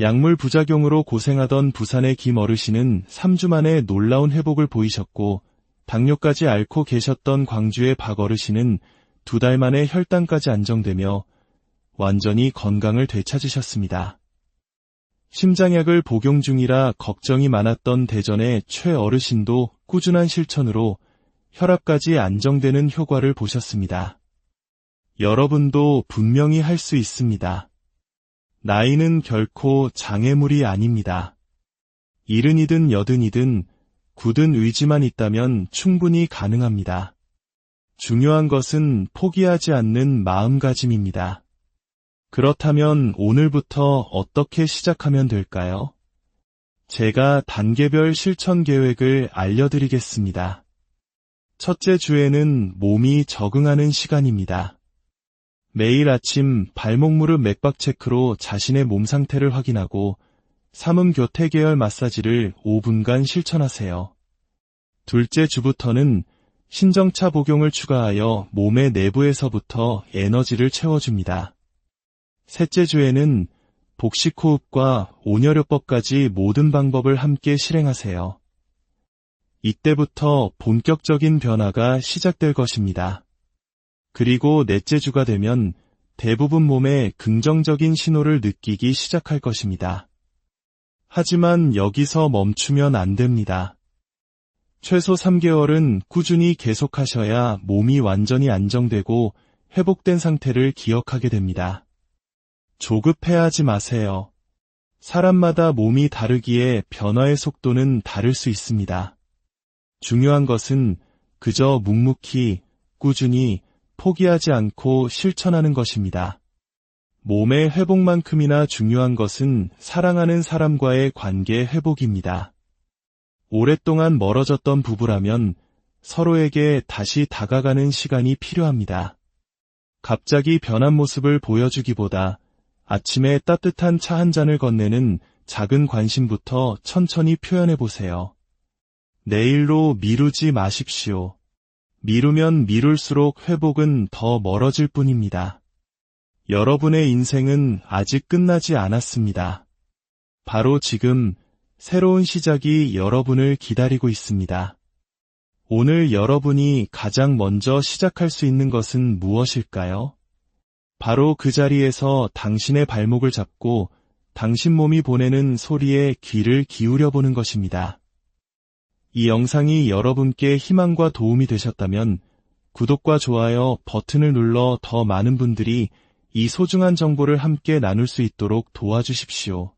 약물 부작용으로 고생하던 부산의 김 어르신은 3주 만에 놀라운 회복을 보이셨고, 당뇨까지 앓고 계셨던 광주의 박 어르신은 2달 만에 혈당까지 안정되며 완전히 건강을 되찾으셨습니다. 심장약을 복용 중이라 걱정이 많았던 대전의 최 어르신도 꾸준한 실천으로 혈압까지 안정되는 효과를 보셨습니다. 여러분도 분명히 할 수 있습니다. 나이는 결코 장애물이 아닙니다. 70이든 80이든 굳은 의지만 있다면 충분히 가능합니다. 중요한 것은 포기하지 않는 마음가짐입니다. 그렇다면 오늘부터 어떻게 시작하면 될까요? 제가 단계별 실천 계획을 알려드리겠습니다. 첫째 주에는 몸이 적응하는 시간입니다. 매일 아침 발목 무릎 맥박 체크로 자신의 몸 상태를 확인하고 삼음 교태 계열 마사지를 5분간 실천하세요. 둘째 주부터는 신정차 복용을 추가하여 몸의 내부에서부터 에너지를 채워줍니다. 셋째 주에는 복식호흡과 온열요법까지 모든 방법을 함께 실행하세요. 이때부터 본격적인 변화가 시작될 것입니다. 그리고 넷째 주가 되면 대부분 몸에 긍정적인 신호를 느끼기 시작할 것입니다. 하지만 여기서 멈추면 안 됩니다. 최소 3개월은 꾸준히 계속하셔야 몸이 완전히 안정되고 회복된 상태를 기억하게 됩니다. 조급해하지 마세요. 사람마다 몸이 다르기에 변화의 속도는 다를 수 있습니다. 중요한 것은 그저 묵묵히, 꾸준히, 포기하지 않고 실천하는 것입니다. 몸의 회복만큼이나 중요한 것은 사랑하는 사람과의 관계 회복입니다. 오랫동안 멀어졌던 부부라면 서로에게 다시 다가가는 시간이 필요합니다. 갑자기 변한 모습을 보여주기보다 아침에 따뜻한 차 한 잔을 건네는 작은 관심부터 천천히 표현해보세요. 내일로 미루지 마십시오. 미루면 미룰수록 회복은 더 멀어질 뿐입니다. 여러분의 인생은 아직 끝나지 않았습니다. 바로 지금 새로운 시작이 여러분을 기다리고 있습니다. 오늘 여러분이 가장 먼저 시작할 수 있는 것은 무엇일까요? 바로 그 자리에서 당신의 발목을 잡고 당신 몸이 보내는 소리에 귀를 기울여 보는 것입니다. 이 영상이 여러분께 희망과 도움이 되셨다면 구독과 좋아요 버튼을 눌러 더 많은 분들이 이 소중한 정보를 함께 나눌 수 있도록 도와주십시오.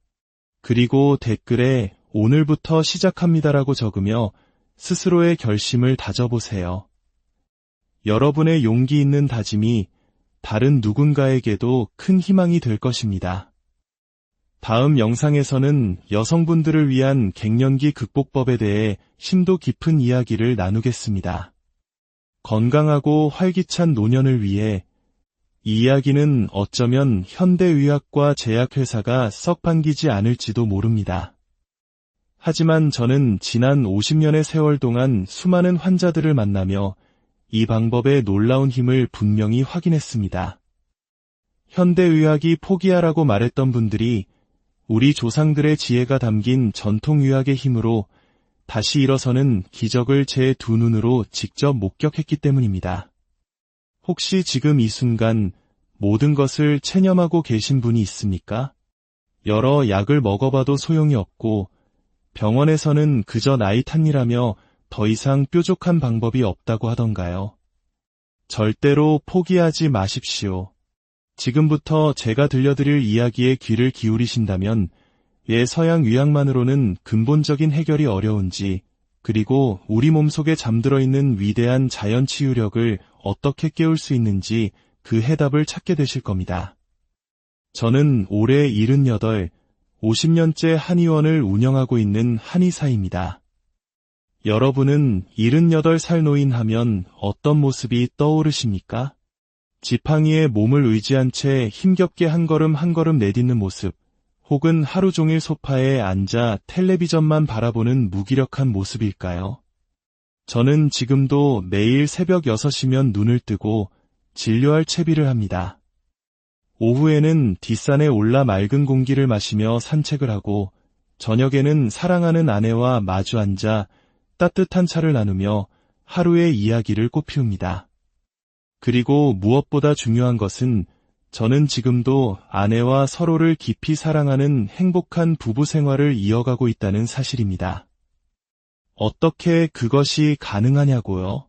그리고 댓글에 오늘부터 시작합니다라고 적으며 스스로의 결심을 다져보세요. 여러분의 용기 있는 다짐이 다른 누군가에게도 큰 희망이 될 것입니다. 다음 영상에서는 여성분들을 위한 갱년기 극복법에 대해 심도 깊은 이야기를 나누겠습니다. 건강하고 활기찬 노년을 위해 이 이야기는 어쩌면 현대의학과 제약회사가 썩 반기지 않을지도 모릅니다. 하지만 저는 지난 50년의 세월 동안 수많은 환자들을 만나며 이 방법의 놀라운 힘을 분명히 확인했습니다. 현대의학이 포기하라고 말했던 분들이 우리 조상들의 지혜가 담긴 전통의학의 힘으로 다시 일어서는 기적을 제 두 눈으로 직접 목격했기 때문입니다. 혹시 지금 이 순간 모든 것을 체념하고 계신 분이 있습니까? 여러 약을 먹어봐도 소용이 없고 병원에서는 그저 나이 탓이라며 더 이상 뾰족한 방법이 없다고 하던가요? 절대로 포기하지 마십시오. 지금부터 제가 들려드릴 이야기에 귀를 기울이신다면 왜 서양 의학만으로는 근본적인 해결이 어려운지, 그리고 우리 몸속에 잠들어 있는 위대한 자연 치유력을 어떻게 깨울 수 있는지 그 해답을 찾게 되실 겁니다. 저는 올해 78, 50년째 한의원을 운영하고 있는 한의사입니다. 여러분은 78살 노인 하면 어떤 모습이 떠오르십니까? 지팡이에 몸을 의지한 채 힘겹게 한 걸음 내딛는 모습, 혹은 하루 종일 소파에 앉아 텔레비전만 바라보는 무기력한 모습일까요? 저는 지금도 매일 새벽 6시면 눈을 뜨고 진료할 채비를 합니다. 오후에는 뒷산에 올라 맑은 공기를 마시며 산책을 하고 저녁에는 사랑하는 아내와 마주 앉아 따뜻한 차를 나누며 하루의 이야기를 꽃피웁니다. 그리고 무엇보다 중요한 것은 저는 지금도 아내와 서로를 깊이 사랑하는 행복한 부부 생활을 이어가고 있다는 사실입니다. 어떻게 그것이 가능하냐고요?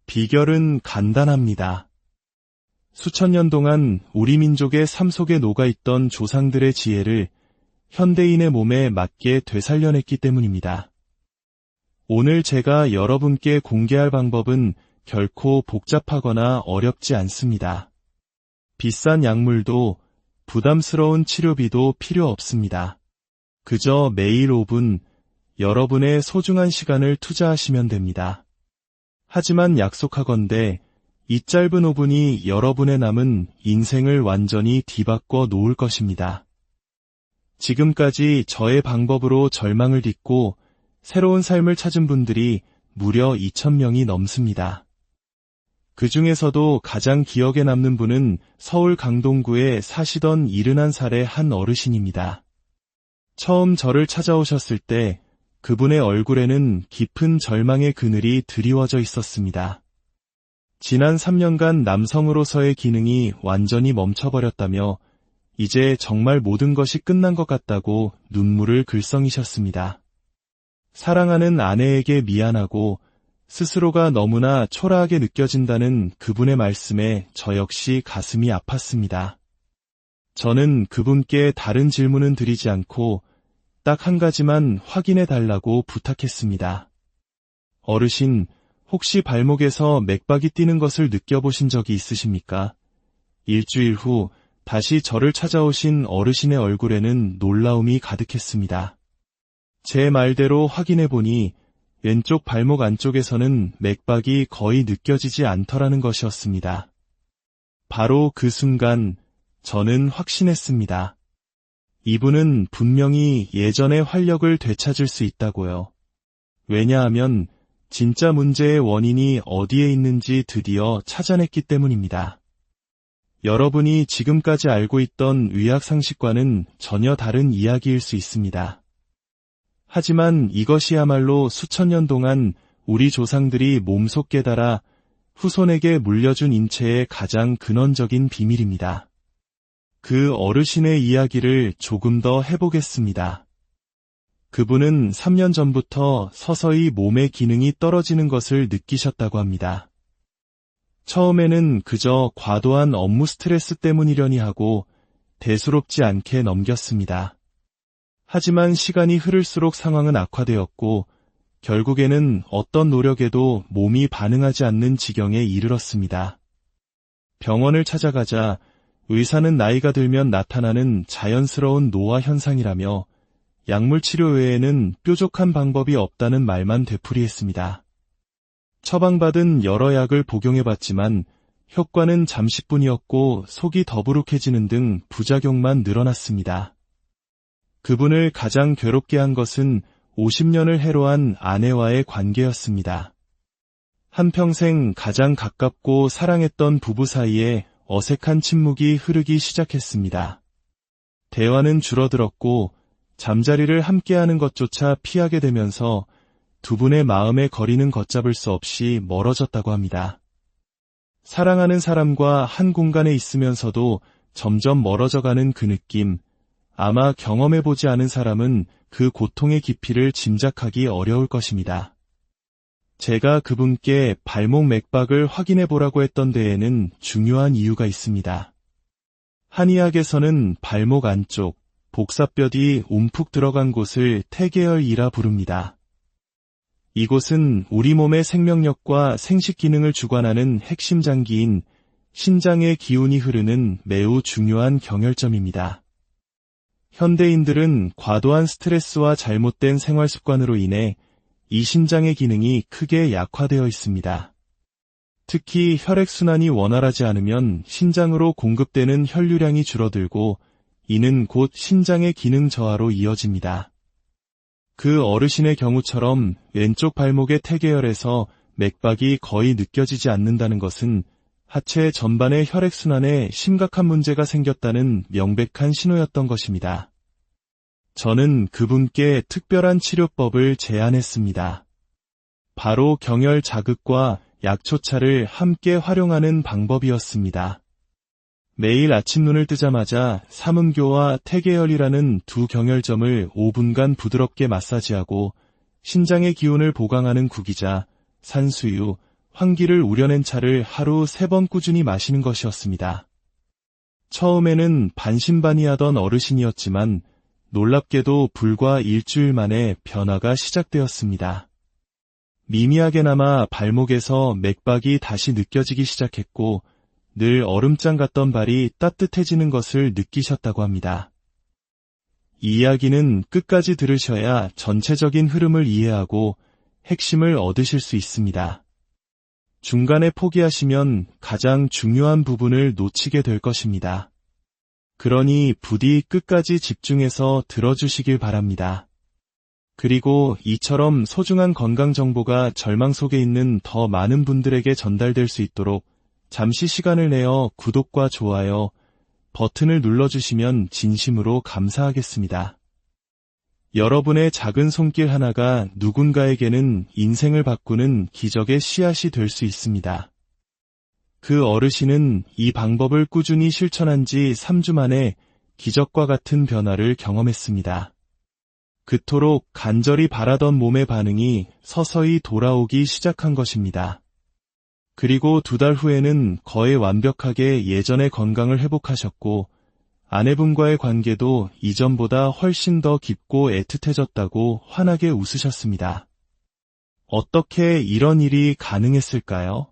비결은 간단합니다. 수천 년 동안 우리 민족의 삶 속에 녹아있던 조상들의 지혜를 현대인의 몸에 맞게 되살려냈기 때문입니다. 오늘 제가 여러분께 공개할 방법은 결코 복잡하거나 어렵지 않습니다. 비싼 약물도 부담스러운 치료비도 필요 없습니다. 그저 매일 5분 여러분의 소중한 시간을 투자하시면 됩니다. 하지만 약속하건대 이 짧은 5분이 여러분의 남은 인생을 완전히 뒤바꿔 놓을 것입니다. 지금까지 저의 방법으로 절망을 딛고 새로운 삶을 찾은 분들이 무려 2,000명이 넘습니다. 그 중에서도 가장 기억에 남는 분은 서울 강동구에 사시던 71살의 한 어르신입니다. 처음 저를 찾아오셨을 때 그분의 얼굴에는 깊은 절망의 그늘이 드리워져 있었습니다. 지난 3년간 남성으로서의 기능이 완전히 멈춰버렸다며 이제 정말 모든 것이 끝난 것 같다고 눈물을 글썽이셨습니다. 사랑하는 아내에게 미안하고 스스로가 너무나 초라하게 느껴진다는 그분의 말씀에 저 역시 가슴이 아팠습니다. 저는 그분께 다른 질문은 드리지 않고 딱 한 가지만 확인해 달라고 부탁했습니다. 어르신, 혹시 발목에서 맥박이 뛰는 것을 느껴보신 적이 있으십니까? 일주일 후 다시 저를 찾아오신 어르신의 얼굴에는 놀라움이 가득했습니다. 제 말대로 확인해보니 왼쪽 발목 안쪽에서는 맥박이 거의 느껴지지 않더라는 것이었습니다. 바로 그 순간 저는 확신했습니다. 이분은 분명히 예전의 활력을 되찾을 수 있다고요. 왜냐하면 진짜 문제의 원인이 어디에 있는지 드디어 찾아냈기 때문입니다. 여러분이 지금까지 알고 있던 의학 상식과는 전혀 다른 이야기일 수 있습니다. 하지만 이것이야말로 수천 년 동안 우리 조상들이 몸소 깨달아 후손에게 물려준 인체의 가장 근원적인 비밀입니다. 그 어르신의 이야기를 조금 더 해보겠습니다. 그분은 3년 전부터 서서히 몸의 기능이 떨어지는 것을 느끼셨다고 합니다. 처음에는 그저 과도한 업무 스트레스 때문이려니 하고 대수롭지 않게 넘겼습니다. 하지만 시간이 흐를수록 상황은 악화되었고 결국에는 어떤 노력에도 몸이 반응하지 않는 지경에 이르렀습니다. 병원을 찾아가자 의사는 나이가 들면 나타나는 자연스러운 노화 현상이라며 약물 치료 외에는 뾰족한 방법이 없다는 말만 되풀이했습니다. 처방받은 여러 약을 복용해봤지만 효과는 잠시뿐이었고 속이 더부룩해지는 등 부작용만 늘어났습니다. 그분을 가장 괴롭게 한 것은 50년을 해로한 아내와의 관계였습니다. 한평생 가장 가깝고 사랑했던 부부 사이에 어색한 침묵이 흐르기 시작했습니다. 대화는 줄어들었고 잠자리를 함께하는 것조차 피하게 되면서 두 분의 마음의 거리는 걷잡을 수 없이 멀어졌다고 합니다. 사랑하는 사람과 한 공간에 있으면서도 점점 멀어져가는 그 느낌, 아마 경험해보지 않은 사람은 그 고통의 깊이를 짐작하기 어려울 것입니다. 제가 그분께 발목 맥박을 확인해보라고 했던 데에는 중요한 이유가 있습니다. 한의학에서는 발목 안쪽, 복사뼈이 움푹 들어간 곳을 태계열이라 부릅니다. 이곳은 우리 몸의 생명력과 생식 기능을 주관하는 핵심 장기인 신장의 기운이 흐르는 매우 중요한 경혈점입니다. 현대인들은 과도한 스트레스와 잘못된 생활 습관으로 인해 이 신장의 기능이 크게 약화되어 있습니다. 특히 혈액순환이 원활하지 않으면 신장으로 공급되는 혈류량이 줄어들고 이는 곧 신장의 기능 저하로 이어집니다. 그 어르신의 경우처럼 왼쪽 발목의 태계열에서 맥박이 거의 느껴지지 않는다는 것은 하체 전반의 혈액순환에 심각한 문제가 생겼다는 명백한 신호였던 것입니다. 저는 그분께 특별한 치료법을 제안했습니다. 바로 경혈 자극과 약초차를 함께 활용하는 방법이었습니다. 매일 아침 눈을 뜨자마자 삼음교와 태계열이라는 두 경혈점을 5분간 부드럽게 마사지하고 신장의 기운을 보강하는 구기자, 산수유, 황기를 우려낸 차를 하루 3번 꾸준히 마시는 것이었습니다. 처음에는 반신반의하던 어르신이었지만 놀랍게도 불과 일주일 만에 변화가 시작되었습니다. 미미하게나마 발목에서 맥박이 다시 느껴지기 시작했고 늘 얼음장 같던 발이 따뜻해지는 것을 느끼셨다고 합니다. 이 이야기는 끝까지 들으셔야 전체적인 흐름을 이해하고 핵심을 얻으실 수 있습니다. 중간에 포기하시면 가장 중요한 부분을 놓치게 될 것입니다. 그러니 부디 끝까지 집중해서 들어주시길 바랍니다. 그리고 이처럼 소중한 건강 정보가 절망 속에 있는 더 많은 분들에게 전달될 수 있도록 잠시 시간을 내어 구독과 좋아요 버튼을 눌러주시면 진심으로 감사하겠습니다. 여러분의 작은 손길 하나가 누군가에게는 인생을 바꾸는 기적의 씨앗이 될 수 있습니다. 그 어르신은 이 방법을 꾸준히 실천한 지 3주 만에 기적과 같은 변화를 경험했습니다. 그토록 간절히 바라던 몸의 반응이 서서히 돌아오기 시작한 것입니다. 그리고 2달 후에는 거의 완벽하게 예전의 건강을 회복하셨고 아내분과의 관계도 이전보다 훨씬 더 깊고 애틋해졌다고 환하게 웃으셨습니다. 어떻게 이런 일이 가능했을까요?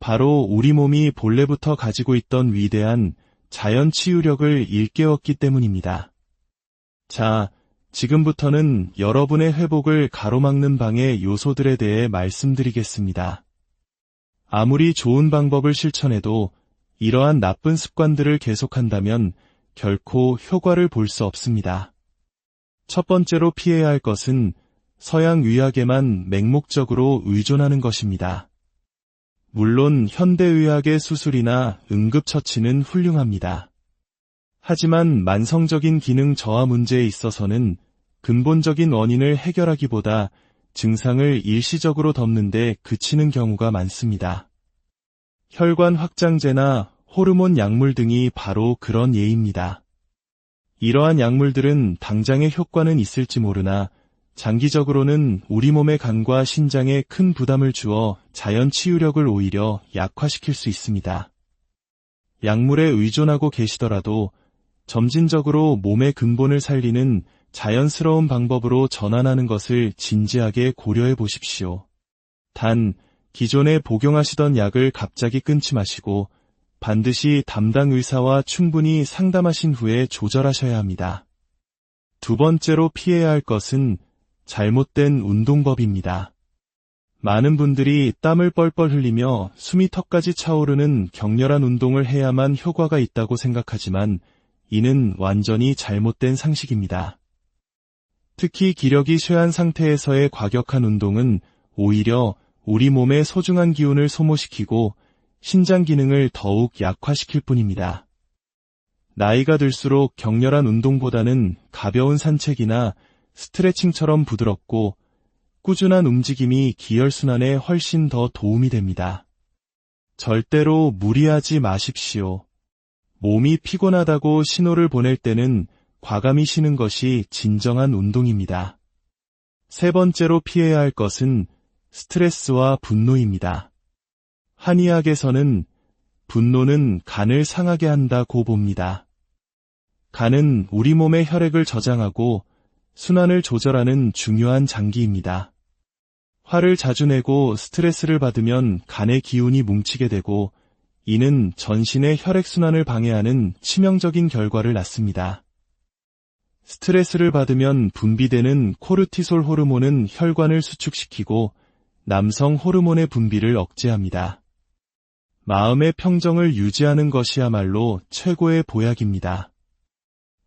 바로 우리 몸이 본래부터 가지고 있던 위대한 자연 치유력을 일깨웠기 때문입니다. 자, 지금부터는 여러분의 회복을 가로막는 방의 요소들에 대해 말씀드리겠습니다. 아무리 좋은 방법을 실천해도 이러한 나쁜 습관들을 계속한다면 결코 효과를 볼 수 없습니다. 첫 번째로 피해야 할 것은 서양 의학에만 맹목적으로 의존하는 것입니다. 물론 현대의학의 수술이나 응급처치는 훌륭합니다. 하지만 만성적인 기능 저하 문제에 있어서는 근본적인 원인을 해결하기보다 증상을 일시적으로 덮는 데 그치는 경우가 많습니다. 혈관 확장제나 호르몬 약물 등이 바로 그런 예입니다. 이러한 약물들은 당장의 효과는 있을지 모르나 장기적으로는 우리 몸의 간과 신장에 큰 부담을 주어 자연 치유력을 오히려 약화시킬 수 있습니다. 약물에 의존하고 계시더라도 점진적으로 몸의 근본을 살리는 자연스러운 방법으로 전환하는 것을 진지하게 고려해 보십시오. 단, 기존에 복용하시던 약을 갑자기 끊지 마시고 반드시 담당 의사와 충분히 상담하신 후에 조절하셔야 합니다. 두 번째로 피해야 할 것은 잘못된 운동법입니다. 많은 분들이 땀을 뻘뻘 흘리며 숨이 턱까지 차오르는 격렬한 운동을 해야만 효과가 있다고 생각하지만 이는 완전히 잘못된 상식입니다. 특히 기력이 쇠한 상태에서의 과격한 운동은 오히려 우리 몸의 소중한 기운을 소모시키고 신장 기능을 더욱 약화시킬 뿐입니다. 나이가 들수록 격렬한 운동보다는 가벼운 산책이나 스트레칭처럼 부드럽고 꾸준한 움직임이 기혈순환에 훨씬 더 도움이 됩니다. 절대로 무리하지 마십시오. 몸이 피곤하다고 신호를 보낼 때는 과감히 쉬는 것이 진정한 운동입니다. 세 번째로 피해야 할 것은 스트레스와 분노입니다. 한의학에서는 분노는 간을 상하게 한다고 봅니다. 간은 우리 몸의 혈액을 저장하고 순환을 조절하는 중요한 장기입니다. 화를 자주 내고 스트레스를 받으면 간의 기운이 뭉치게 되고 이는 전신의 혈액순환을 방해하는 치명적인 결과를 낳습니다. 스트레스를 받으면 분비되는 코르티솔 호르몬은 혈관을 수축시키고 남성 호르몬의 분비를 억제합니다. 마음의 평정을 유지하는 것이야말로 최고의 보약입니다.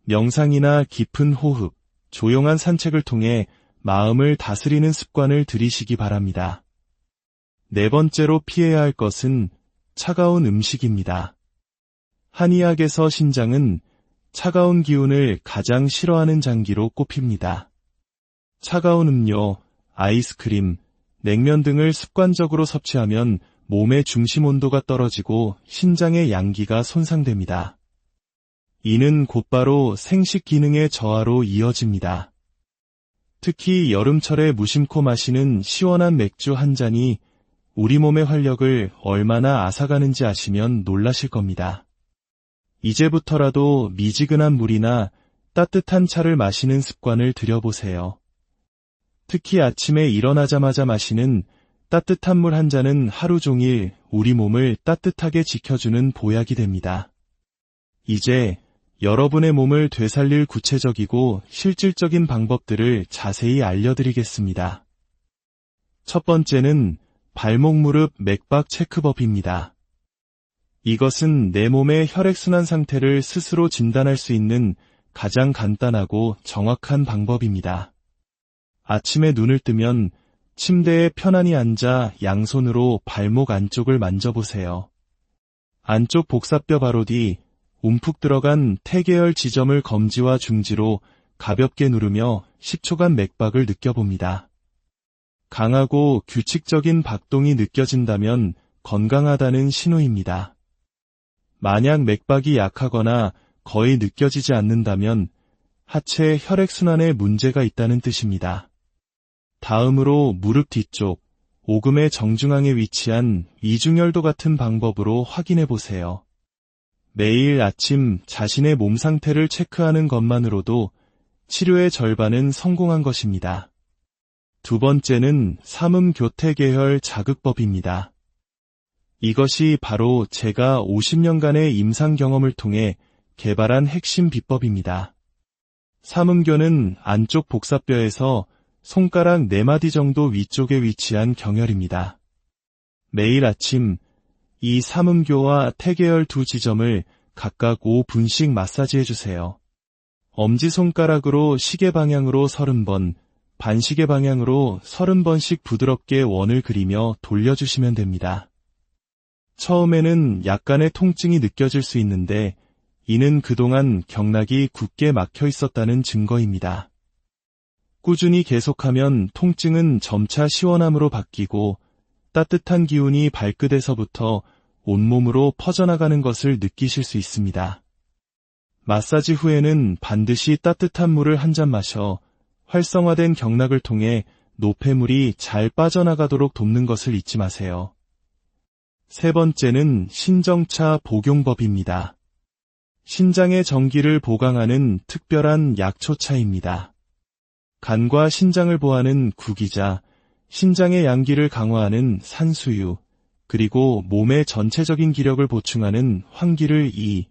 명상이나 깊은 호흡, 조용한 산책을 통해 마음을 다스리는 습관을 들이시기 바랍니다. 네 번째로 피해야 할 것은 차가운 음식입니다. 한의학에서 신장은 차가운 기운을 가장 싫어하는 장기로 꼽힙니다. 차가운 음료, 아이스크림, 냉면 등을 습관적으로 섭취하면 몸의 중심 온도가 떨어지고 신장의 양기가 손상됩니다. 이는 곧바로 생식 기능의 저하로 이어집니다. 특히 여름철에 무심코 마시는 시원한 맥주 한 잔이 우리 몸의 활력을 얼마나 앗아가는지 아시면 놀라실 겁니다. 이제부터라도 미지근한 물이나 따뜻한 차를 마시는 습관을 들여보세요. 특히 아침에 일어나자마자 마시는 따뜻한 물 한 잔은 하루 종일 우리 몸을 따뜻하게 지켜주는 보약이 됩니다. 이제 여러분의 몸을 되살릴 구체적이고 실질적인 방법들을 자세히 알려드리겠습니다. 첫 번째는 발목 무릎 맥박 체크법입니다. 이것은 내 몸의 혈액순환 상태를 스스로 진단할 수 있는 가장 간단하고 정확한 방법입니다. 아침에 눈을 뜨면 침대에 편안히 앉아 양손으로 발목 안쪽을 만져보세요. 안쪽 복사뼈 바로 뒤 움푹 들어간 태계열 지점을 검지와 중지로 가볍게 누르며 10초간 맥박을 느껴봅니다. 강하고 규칙적인 박동이 느껴진다면 건강하다는 신호입니다. 만약 맥박이 약하거나 거의 느껴지지 않는다면 하체 혈액순환에 문제가 있다는 뜻입니다. 다음으로 무릎 뒤쪽, 오금의 정중앙에 위치한 이중혈도 같은 방법으로 확인해 보세요. 매일 아침 자신의 몸 상태를 체크하는 것만으로도 치료의 절반은 성공한 것입니다. 두 번째는 삼음교태계혈 자극법입니다. 이것이 바로 제가 50년간의 임상 경험을 통해 개발한 핵심 비법입니다. 삼음교는 안쪽 복사뼈에서 손가락 4마디 정도 위쪽에 위치한 경혈입니다. 매일 아침 이 삼음교와 태계열 두 지점을 각각 5분씩 마사지해주세요. 엄지손가락으로 시계 방향으로 30번, 반시계 방향으로 30번씩 부드럽게 원을 그리며 돌려주시면 됩니다. 처음에는 약간의 통증이 느껴질 수 있는데 이는 그동안 경락이 굳게 막혀 있었다는 증거입니다. 꾸준히 계속하면 통증은 점차 시원함으로 바뀌고 따뜻한 기운이 발끝에서부터 온몸으로 퍼져나가는 것을 느끼실 수 있습니다. 마사지 후에는 반드시 따뜻한 물을 한 잔 마셔 활성화된 경락을 통해 노폐물이 잘 빠져나가도록 돕는 것을 잊지 마세요. 세 번째는 신정차 복용법입니다. 신장의 정기를 보강하는 특별한 약초차입니다. 간과 신장을 보하는 구기자, 신장의 양기를 강화하는 산수유, 그리고 몸의 전체적인 기력을 보충하는 황기를 2,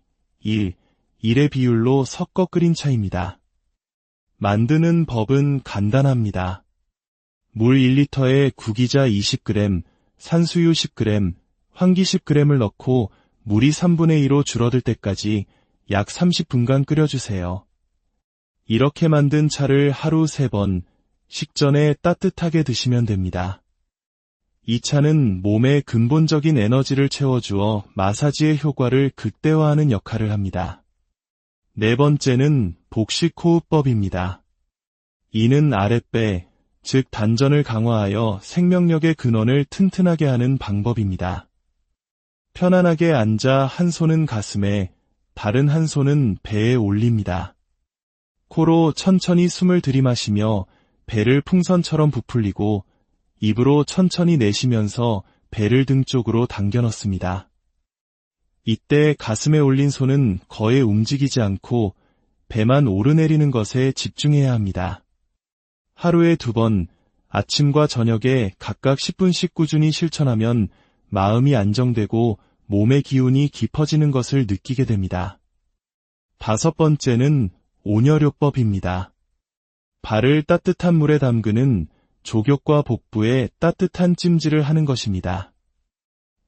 1의 비율로 섞어 끓인 차입니다. 만드는 법은 간단합니다. 물 1리터에 구기자 20g, 산수유 10g, 황기 10g을 넣고 물이 3분의 2로 줄어들 때까지 약 30분간 끓여주세요. 이렇게 만든 차를 하루 3번, 식전에 따뜻하게 드시면 됩니다. 이 차는 몸의 근본적인 에너지를 채워주어 마사지의 효과를 극대화하는 역할을 합니다. 네 번째는 복식호흡법입니다. 이는 아랫배, 즉 단전을 강화하여 생명력의 근원을 튼튼하게 하는 방법입니다. 편안하게 앉아 한 손은 가슴에, 다른 한 손은 배에 올립니다. 코로 천천히 숨을 들이마시며 배를 풍선처럼 부풀리고 입으로 천천히 내쉬면서 배를 등 쪽으로 당겨 넣습니다. 이때 가슴에 올린 손은 거의 움직이지 않고 배만 오르내리는 것에 집중해야 합니다. 하루에 2번, 아침과 저녁에 각각 10분씩 꾸준히 실천하면 마음이 안정되고 몸의 기운이 깊어지는 것을 느끼게 됩니다. 5번째는 온열요법입니다. 발을 따뜻한 물에 담그는 족욕과 복부에 따뜻한 찜질을 하는 것입니다.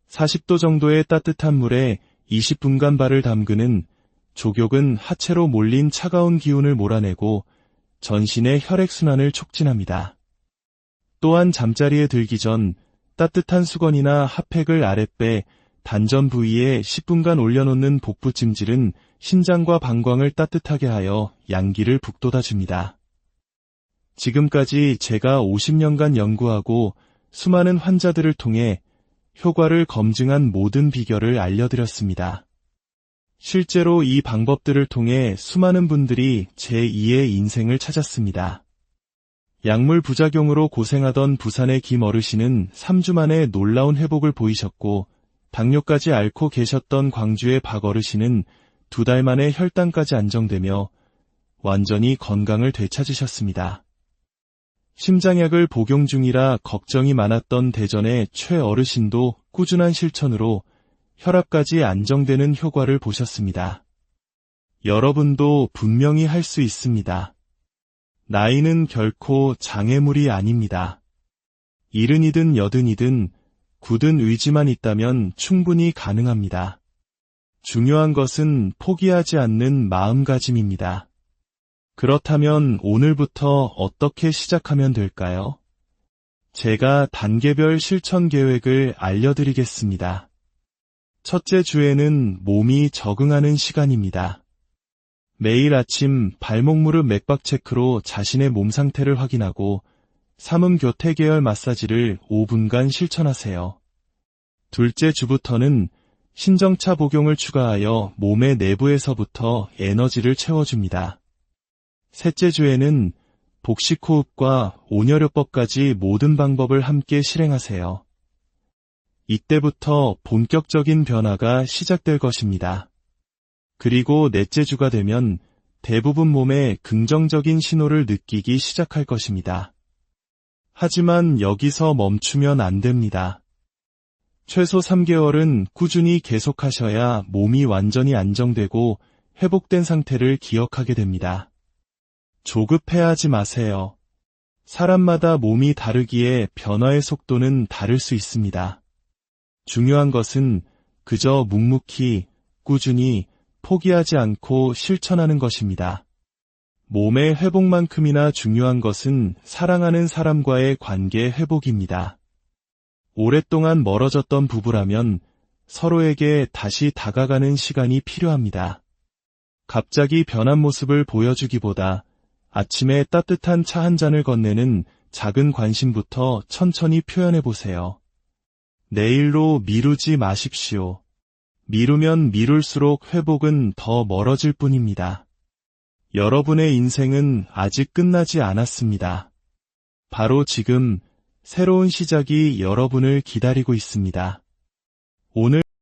40도 정도의 따뜻한 물에 20분간 발을 담그는 족욕은 하체로 몰린 차가운 기운을 몰아내고 전신의 혈액순환을 촉진합니다. 또한 잠자리에 들기 전 따뜻한 수건이나 핫팩을 아랫배, 단전 부위에 10분간 올려놓는 복부 찜질은 신장과 방광을 따뜻하게 하여 양기를 북돋아줍니다. 지금까지 제가 50년간 연구하고 수많은 환자들을 통해 효과를 검증한 모든 비결을 알려드렸습니다. 실제로 이 방법들을 통해 수많은 분들이 제2의 인생을 찾았습니다. 약물 부작용으로 고생하던 부산의 김 어르신은 3주 만에 놀라운 회복을 보이셨고 당뇨까지 앓고 계셨던 광주의 박 어르신은 2달 만에 혈당까지 안정되며 완전히 건강을 되찾으셨습니다. 심장약을 복용 중이라 걱정이 많았던 대전의 최 어르신도 꾸준한 실천으로 혈압까지 안정되는 효과를 보셨습니다. 여러분도 분명히 할 수 있습니다. 나이는 결코 장애물이 아닙니다. 70이든 80이든 굳은 의지만 있다면 충분히 가능합니다. 중요한 것은 포기하지 않는 마음가짐입니다. 그렇다면 오늘부터 어떻게 시작하면 될까요? 제가 단계별 실천 계획을 알려드리겠습니다. 첫째 주에는 몸이 적응하는 시간입니다. 매일 아침 발목 무릎 맥박 체크로 자신의 몸 상태를 확인하고 삼음교태 계열 마사지를 5분간 실천하세요. 둘째 주부터는 신정차 복용을 추가하여 몸의 내부에서부터 에너지를 채워줍니다. 셋째 주에는 복식호흡과 온열요법까지 모든 방법을 함께 실행하세요. 이때부터 본격적인 변화가 시작될 것입니다. 그리고 넷째 주가 되면 대부분 몸에 긍정적인 신호를 느끼기 시작할 것입니다. 하지만 여기서 멈추면 안 됩니다. 최소 3개월은 꾸준히 계속하셔야 몸이 완전히 안정되고 회복된 상태를 기억하게 됩니다. 조급해하지 마세요. 사람마다 몸이 다르기에 변화의 속도는 다를 수 있습니다. 중요한 것은 그저 묵묵히, 꾸준히, 포기하지 않고 실천하는 것입니다. 몸의 회복만큼이나 중요한 것은 사랑하는 사람과의 관계 회복입니다. 오랫동안 멀어졌던 부부라면 서로에게 다시 다가가는 시간이 필요합니다. 갑자기 변한 모습을 보여주기보다 아침에 따뜻한 차 한 잔을 건네는 작은 관심부터 천천히 표현해 보세요. 내일로 미루지 마십시오. 미루면 미룰수록 회복은 더 멀어질 뿐입니다. 여러분의 인생은 아직 끝나지 않았습니다. 바로 지금 새로운 시작이 여러분을 기다리고 있습니다. 오늘